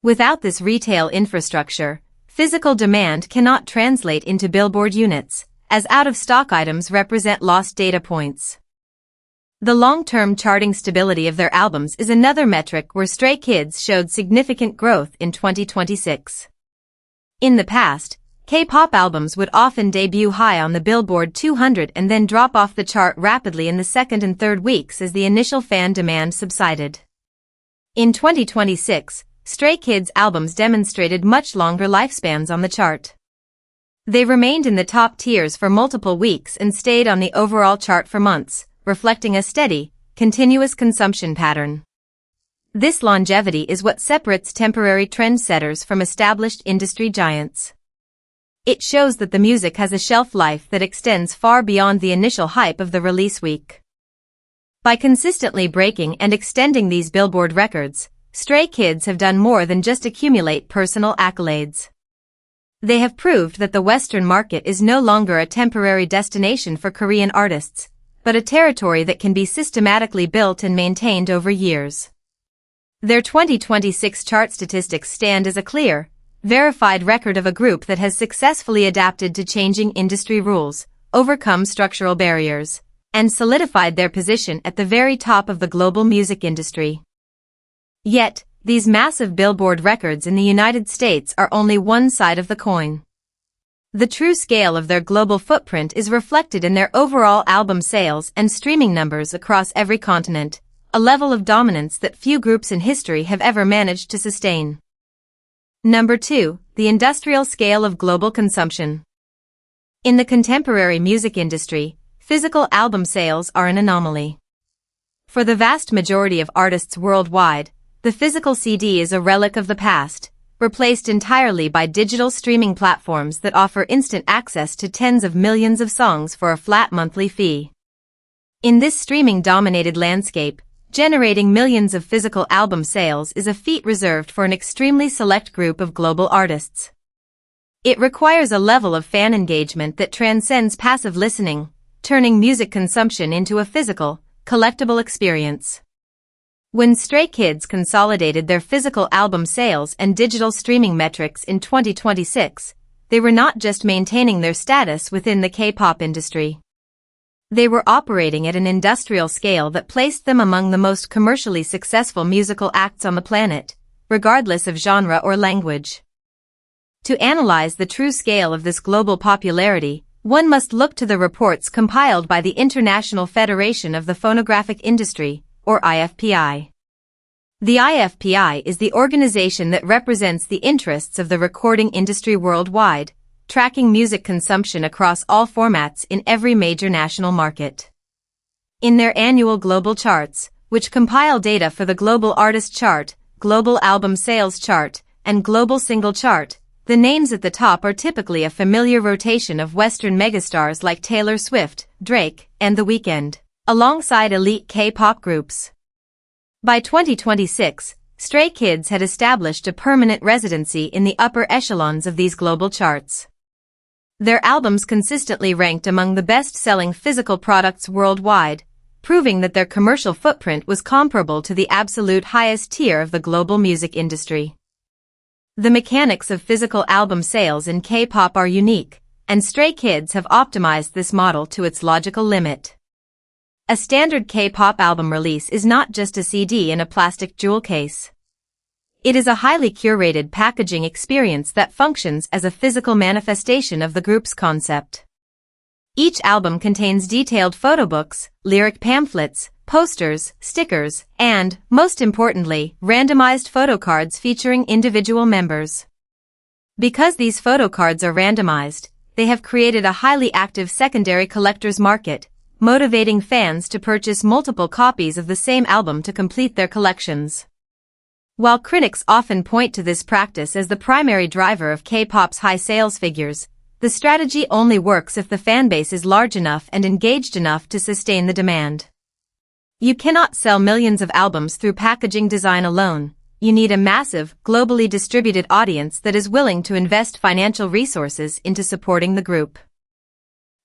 [SPEAKER 3] Without this retail infrastructure, physical demand cannot translate into Billboard units, as out-of-stock items represent lost data points. The long-term charting stability of their albums is another metric where Stray Kids showed significant growth in 2026. In the past, K-pop albums would often debut high on the Billboard 200 and then drop off the chart rapidly in the second and third weeks as the initial fan demand subsided. In 2026, Stray Kids albums demonstrated much longer lifespans on the chart. They remained in the top tiers for multiple weeks and stayed on the overall chart for months, reflecting a steady, continuous consumption pattern. This longevity is what separates temporary trendsetters from established industry giants. It shows that the music has a shelf life that extends far beyond the initial hype of the release week. By consistently breaking and extending these Billboard records, Stray Kids have done more than just accumulate personal accolades. They have proved that the Western market is no longer a temporary destination for Korean artists, but a territory that can be systematically built and maintained over years. Their 2026 chart statistics stand as a clear, verified record of a group that has successfully adapted to changing industry rules, overcome structural barriers, and solidified their position at the very top of the global music industry. Yet, these massive Billboard records in the United States are only one side of the coin. The true scale of their global footprint is reflected in their overall album sales and streaming numbers across every continent, a level of dominance that few groups in history have ever managed to sustain. Number 2, the industrial scale of global consumption. In the contemporary music industry, physical album sales are an anomaly. For the vast majority of artists worldwide, the physical CD is a relic of the past, replaced entirely by digital streaming platforms that offer instant access to tens of millions of songs for a flat monthly fee. In this streaming-dominated landscape, generating millions of physical album sales is a feat reserved for an extremely select group of global artists. It requires a level of fan engagement that transcends passive listening, turning music consumption into a physical, collectible experience. When Stray Kids consolidated their physical album sales and digital streaming metrics in 2026, they were not just maintaining their status within the K-pop industry. They were operating at an industrial scale that placed them among the most commercially successful musical acts on the planet, regardless of genre or language. To analyze the true scale of this global popularity, one must look to the reports compiled by the International Federation of the Phonographic Industry, or IFPI. The IFPI is the organization that represents the interests of the recording industry worldwide, tracking music consumption across all formats in every major national market. In their annual global charts, which compile data for the Global Artist Chart, Global Album Sales Chart, and Global Single Chart, the names at the top are typically a familiar rotation of Western megastars like Taylor Swift, Drake, and The Weeknd, alongside elite K-pop groups. By 2026, Stray Kids had established a permanent residency in the upper echelons of these global charts. Their albums consistently ranked among the best-selling physical products worldwide, proving that their commercial footprint was comparable to the absolute highest tier of the global music industry. The mechanics of physical album sales in K-pop are unique, and Stray Kids have optimized this model to its logical limit. A standard K-pop album release is not just a CD in a plastic jewel case. It is a highly curated packaging experience that functions as a physical manifestation of the group's concept. Each album contains detailed photobooks, lyric pamphlets, posters, stickers, and, most importantly, randomized photocards featuring individual members. Because these photocards are randomized, they have created a highly active secondary collector's market, motivating fans to purchase multiple copies of the same album to complete their collections. While critics often point to this practice as the primary driver of K-pop's high sales figures, the strategy only works if the fanbase is large enough and engaged enough to sustain the demand. You cannot sell millions of albums through packaging design alone. You need a massive, globally distributed audience that is willing to invest financial resources into supporting the group.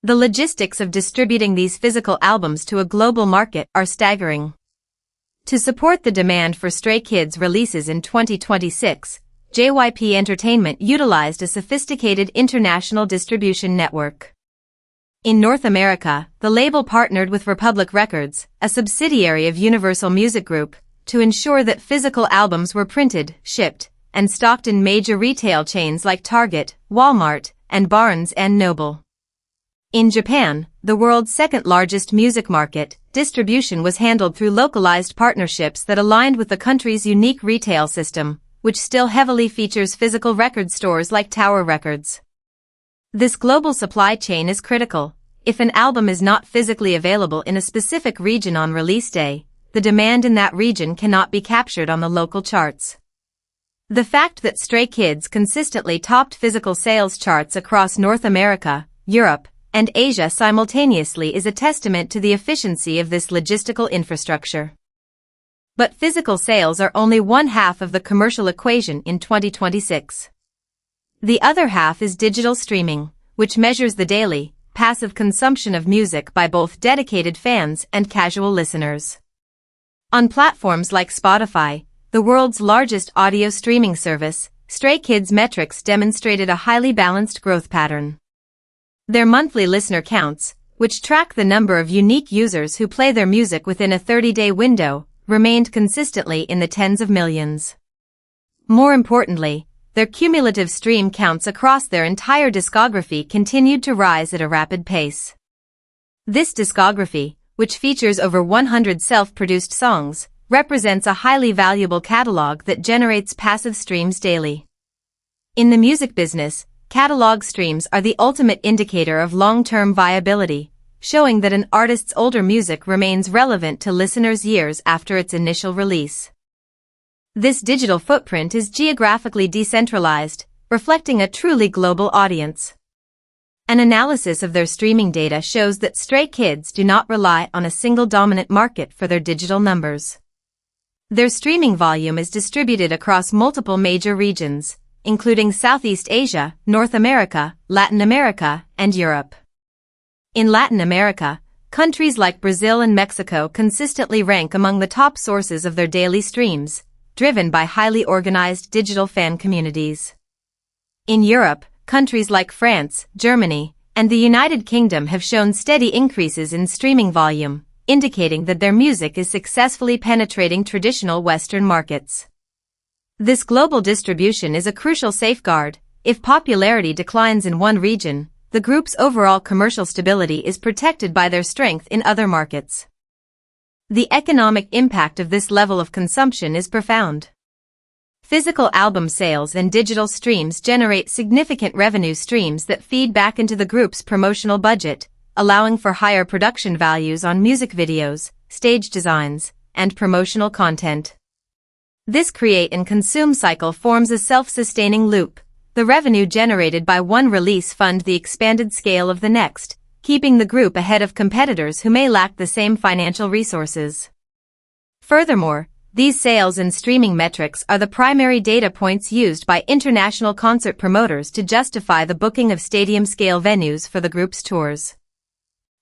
[SPEAKER 3] The logistics of distributing these physical albums to a global market are staggering. To support the demand for Stray Kids releases in 2026, JYP Entertainment utilized a sophisticated international distribution network. In North America, the label partnered with Republic Records, a subsidiary of Universal Music Group, to ensure that physical albums were printed, shipped, and stocked in major retail chains like Target, Walmart, and Barnes & Noble. In Japan, the world's second-largest music market, distribution was handled through localized partnerships that aligned with the country's unique retail system, which still heavily features physical record stores like Tower Records. This global supply chain is critical. If an album is not physically available in a specific region on release day, the demand in that region cannot be captured on the local charts. The fact that Stray Kids consistently topped physical sales charts across North America, Europe, and Asia simultaneously is a testament to the efficiency of this logistical infrastructure. But physical sales are only one half of the commercial equation in 2026. The other half is digital streaming, which measures the daily, passive consumption of music by both dedicated fans and casual listeners. On platforms like Spotify, the world's largest audio streaming service, Stray Kids metrics demonstrated a highly balanced growth pattern. Their monthly listener counts, which track the number of unique users who play their music within a 30-day window, remained consistently in the tens of millions. More importantly, their cumulative stream counts across their entire discography continued to rise at a rapid pace. This discography, which features over 100 self-produced songs, represents a highly valuable catalog that generates passive streams daily. In the music business, catalog streams are the ultimate indicator of long-term viability, showing that an artist's older music remains relevant to listeners years after its initial release. This digital footprint is geographically decentralized, reflecting a truly global audience. An analysis of their streaming data shows that Stray Kids do not rely on a single dominant market for their digital numbers. Their streaming volume is distributed across multiple major regions, including Southeast Asia, North America, Latin America, and Europe. In Latin America, countries like Brazil and Mexico consistently rank among the top sources of their daily streams, driven by highly organized digital fan communities. In Europe, countries like France, Germany, and the United Kingdom have shown steady increases in streaming volume, indicating that their music is successfully penetrating traditional Western markets. This global distribution is a crucial safeguard. If popularity declines in one region, the group's overall commercial stability is protected by their strength in other markets. The economic impact of this level of consumption is profound. Physical album sales and digital streams generate significant revenue streams that feed back into the group's promotional budget, allowing for higher production values on music videos, stage designs, and promotional content. This create and consume cycle forms a self-sustaining loop. The revenue generated by one release fund the expanded scale of the next, keeping the group ahead of competitors who may lack the same financial resources. Furthermore, these sales and streaming metrics are the primary data points used by international concert promoters to justify the booking of stadium-scale venues for the group's tours.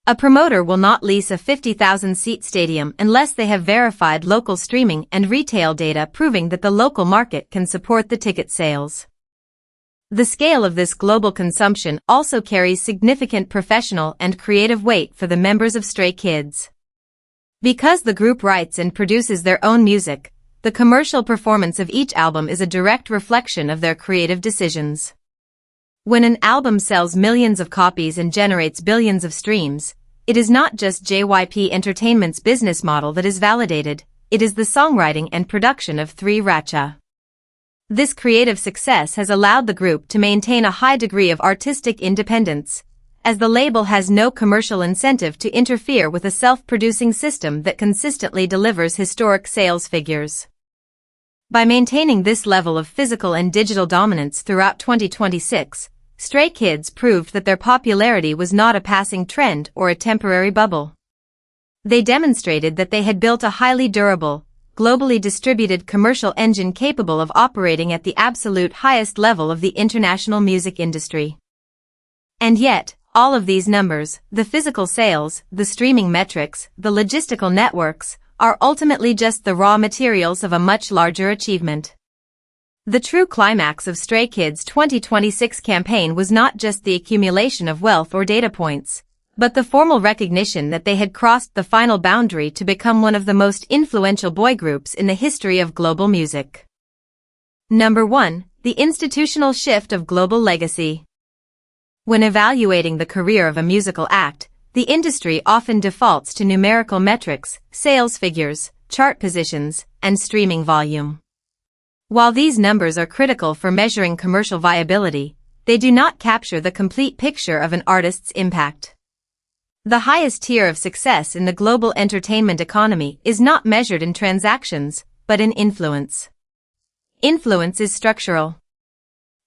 [SPEAKER 3] A promoter will not lease a 50,000-seat stadium unless they have verified local streaming and retail data proving that the local market can support the ticket sales. The scale of this global consumption also carries significant professional and creative weight for the members of Stray Kids. Because the group writes and produces their own music, the commercial performance of each album is a direct reflection of their creative decisions. When an album sells millions of copies and generates billions of streams, it is not just JYP Entertainment's business model that is validated, it is the songwriting and production of 3RACHA. This creative success has allowed the group to maintain a high degree of artistic independence, as the label has no commercial incentive to interfere with a self-producing system that consistently delivers historic sales figures. By maintaining this level of physical and digital dominance throughout 2026, Stray Kids proved that their popularity was not a passing trend or a temporary bubble. They demonstrated that they had built a highly durable, globally distributed commercial engine capable of operating at the absolute highest level of the international music industry. And yet, all of these numbers, the physical sales, the streaming metrics, the logistical networks, are ultimately just the raw materials of a much larger achievement. The true climax of Stray Kids' 2026 campaign was not just the accumulation of wealth or data points, but the formal recognition that they had crossed the final boundary to become one of the most influential boy groups in the history of global music. Number 1. The institutional shift of global legacy. When evaluating the career of a musical act, the industry often defaults to numerical metrics, sales figures, chart positions, and streaming volume. While these numbers are critical for measuring commercial viability, they do not capture the complete picture of an artist's impact. The highest tier of success in the global entertainment economy is not measured in transactions, but in influence. Influence is structural.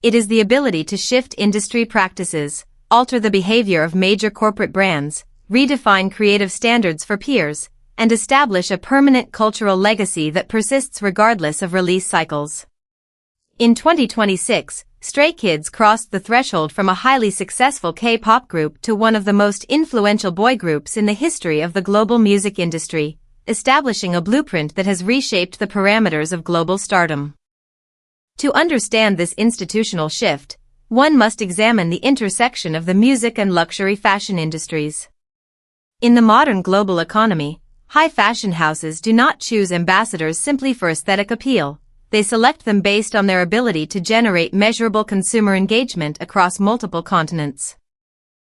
[SPEAKER 3] It is the ability to shift industry practices, alter the behavior of major corporate brands, redefine creative standards for peers, and establish a permanent cultural legacy that persists regardless of release cycles. In 2026, Stray Kids crossed the threshold from a highly successful K-pop group to one of the most influential boy groups in the history of the global music industry, establishing a blueprint that has reshaped the parameters of global stardom. To understand this institutional shift, one must examine the intersection of the music and luxury fashion industries. In the modern global economy, high fashion houses do not choose ambassadors simply for aesthetic appeal. They select them based on their ability to generate measurable consumer engagement across multiple continents.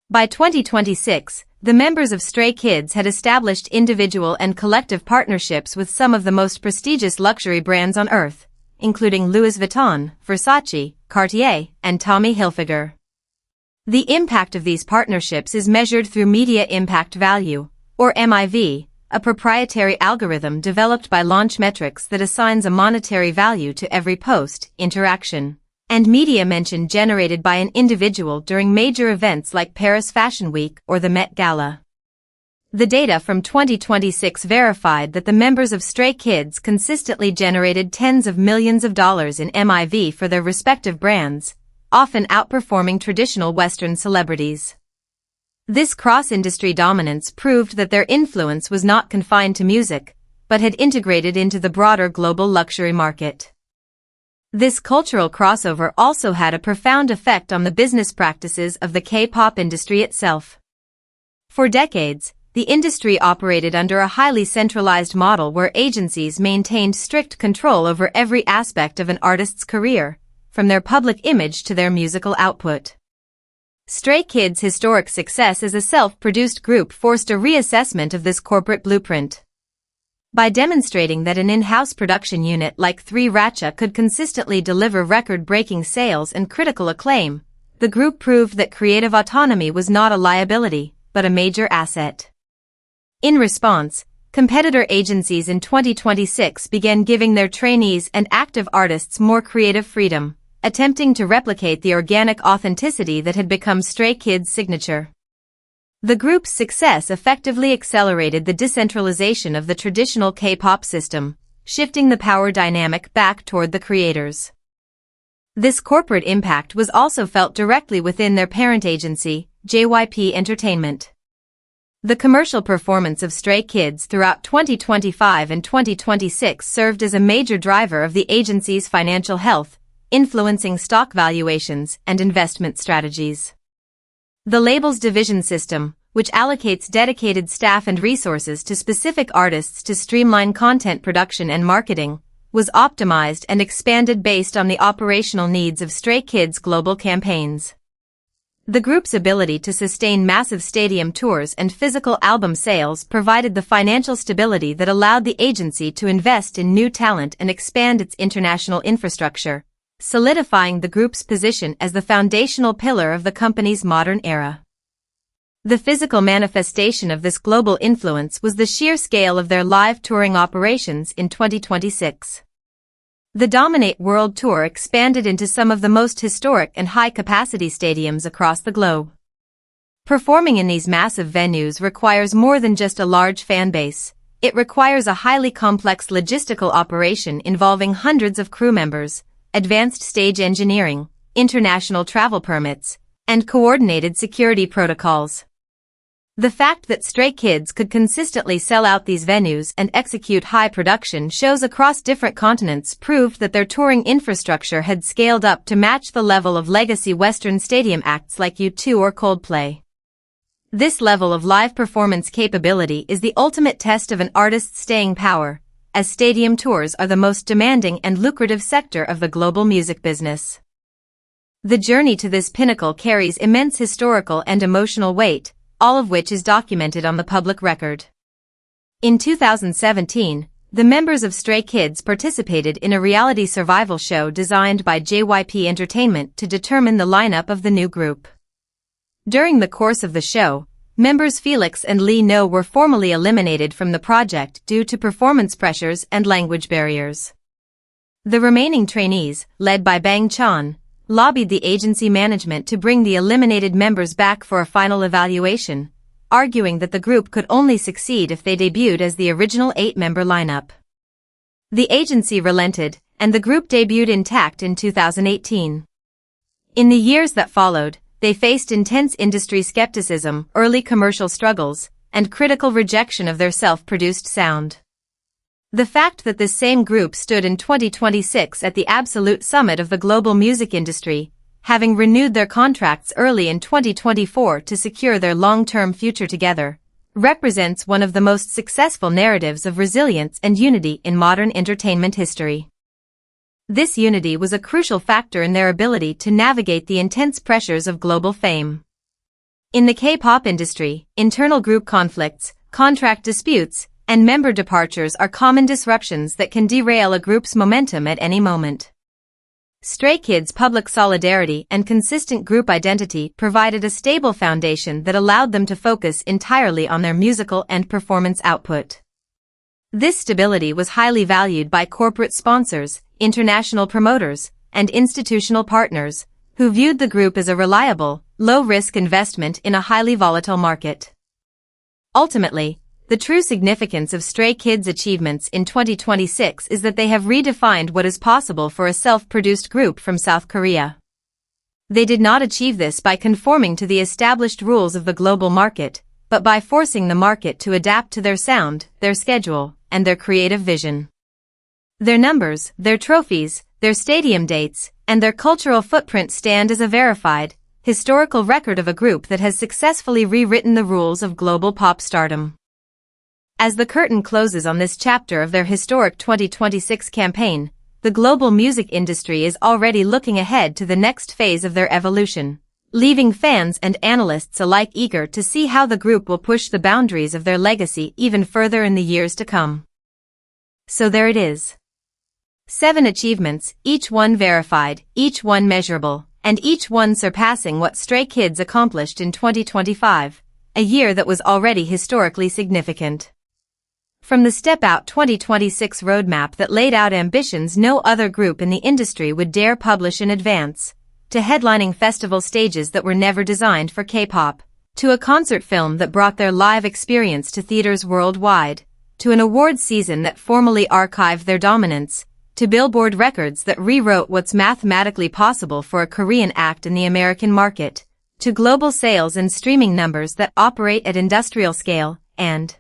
[SPEAKER 3] By 2026, the members of Stray Kids had established individual and collective partnerships with some of the most prestigious luxury brands on earth, including Louis Vuitton, Versace, Cartier, and Tommy Hilfiger. The impact of these partnerships is measured through Media Impact Value, or MIV, a proprietary algorithm developed by Launchmetrics that assigns a monetary value to every post, interaction, and media mention generated by an individual during major events like Paris Fashion Week or the Met Gala. The data from 2026 verified that the members of Stray Kids consistently generated tens of millions of dollars in MIV for their respective brands, often outperforming traditional Western celebrities. This cross-industry dominance proved that their influence was not confined to music, but had integrated into the broader global luxury market. This cultural crossover also had a profound effect on the business practices of the K-pop industry itself. For decades, the industry operated under a highly centralized model where agencies maintained strict control over every aspect of an artist's career, from their public image to their musical output. Stray Kids' historic success as a self-produced group forced a reassessment of this corporate blueprint. By demonstrating that an in-house production unit like 3RACHA could consistently deliver record-breaking sales and critical acclaim, the group proved that creative autonomy was not a liability, but a major asset. In response, competitor agencies in 2026 began giving their trainees and active artists more creative freedom, attempting to replicate the organic authenticity that had become Stray Kids' signature. The group's success effectively accelerated the decentralization of the traditional K-pop system, shifting the power dynamic back toward the creators. This corporate impact was also felt directly within their parent agency, JYP Entertainment. The commercial performance of Stray Kids throughout 2025 and 2026 served as a major driver of the agency's financial health, influencing stock valuations and investment strategies. The label's division system, which allocates dedicated staff and resources to specific artists to streamline content production and marketing, was optimized and expanded based on the operational needs of Stray Kids' global campaigns. The group's ability to sustain massive stadium tours and physical album sales provided the financial stability that allowed the agency to invest in new talent and expand its international infrastructure, solidifying the group's position as the foundational pillar of the company's modern era. The physical manifestation of this global influence was the sheer scale of their live touring operations in 2026. The Dominate World Tour expanded into some of the most historic and high-capacity stadiums across the globe. Performing in these massive venues requires more than just a large fan base. It requires a highly complex logistical operation involving hundreds of crew members, advanced stage engineering, international travel permits, and coordinated security protocols. The fact that Stray Kids could consistently sell out these venues and execute high production shows across different continents proved that their touring infrastructure had scaled up to match the level of legacy Western stadium acts like U2 or Coldplay. This level of live performance capability is the ultimate test of an artist's staying power, as stadium tours are the most demanding and lucrative sector of the global music business. The journey to this pinnacle carries immense historical and emotional weight, all of which is documented on the public record. In 2017, the members of Stray Kids participated in a reality survival show designed by JYP Entertainment to determine the lineup of the new group. During the course of the show, members Felix and Lee No were formally eliminated from the project due to performance pressures and language barriers. The remaining trainees, led by Bang Chan, lobbied the agency management to bring the eliminated members back for a final evaluation, arguing that the group could only succeed if they debuted as the original 8-member lineup. The agency relented, and the group debuted intact in 2018. In the years that followed, they faced intense industry skepticism, early commercial struggles, and critical rejection of their self-produced sound. The fact that this same group stood in 2026 at the absolute summit of the global music industry, having renewed their contracts early in 2024 to secure their long-term future together, represents one of the most successful narratives of resilience and unity in modern entertainment history. This unity was a crucial factor in their ability to navigate the intense pressures of global fame. In the K-pop industry, internal group conflicts, contract disputes, and member departures are common disruptions that can derail a group's momentum at any moment. Stray Kids' public solidarity and consistent group identity provided a stable foundation that allowed them to focus entirely on their musical and performance output. This stability was highly valued by corporate sponsors, international promoters, and institutional partners, who viewed the group as a reliable, low-risk investment in a highly volatile market. Ultimately, the true significance of Stray Kids' achievements in 2026 is that they have redefined what is possible for a self-produced group from South Korea. They did not achieve this by conforming to the established rules of the global market, but by forcing the market to adapt to their sound, their schedule, and their creative vision. Their numbers, their trophies, their stadium dates, and their cultural footprint stand as a verified, historical record of a group that has successfully rewritten the rules of global pop stardom. As the curtain closes on this chapter of their historic 2026 campaign, the global music industry is already looking ahead to the next phase of their evolution, leaving fans and analysts alike eager to see how the group will push the boundaries of their legacy even further in the years to come. So there it is. 7 achievements, each one verified, each one measurable, and each one surpassing what Stray Kids accomplished in 2025, a year that was already historically significant. From the Step Out 2026 roadmap that laid out ambitions no other group in the industry would dare publish in advance, to headlining festival stages that were never designed for K-pop, to a concert film that brought their live experience to theaters worldwide, to an awards season that formally archived their dominance, to Billboard records that rewrote what's mathematically possible for a Korean act in the American market, to global sales and streaming numbers that operate at industrial scale, and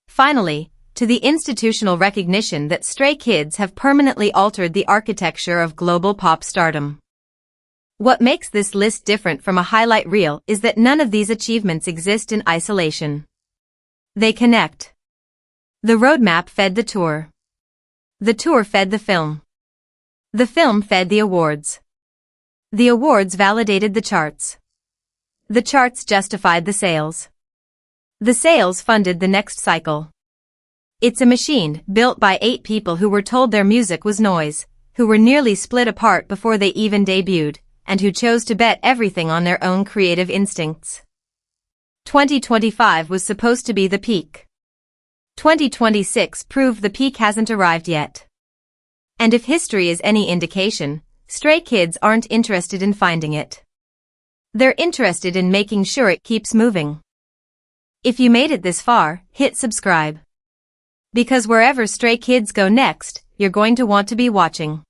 [SPEAKER 3] finally, to the institutional recognition that Stray Kids have permanently altered the architecture of global pop stardom. What makes this list different from a highlight reel is that none of these achievements exist in isolation. They connect. The roadmap fed the tour. The tour fed the film. The film fed the awards. The awards validated the charts. The charts justified the sales. The sales funded the next cycle. It's a machine built by 8 people who were told their music was noise, who were nearly split apart before they even debuted, and who chose to bet everything on their own creative instincts. 2025 was supposed to be the peak. 2026 proved the peak hasn't arrived yet. And if history is any indication, Stray Kids aren't interested in finding it. They're interested in making sure it keeps moving. If you made it this far, hit subscribe. Because wherever Stray Kids go next, you're going to want to be watching.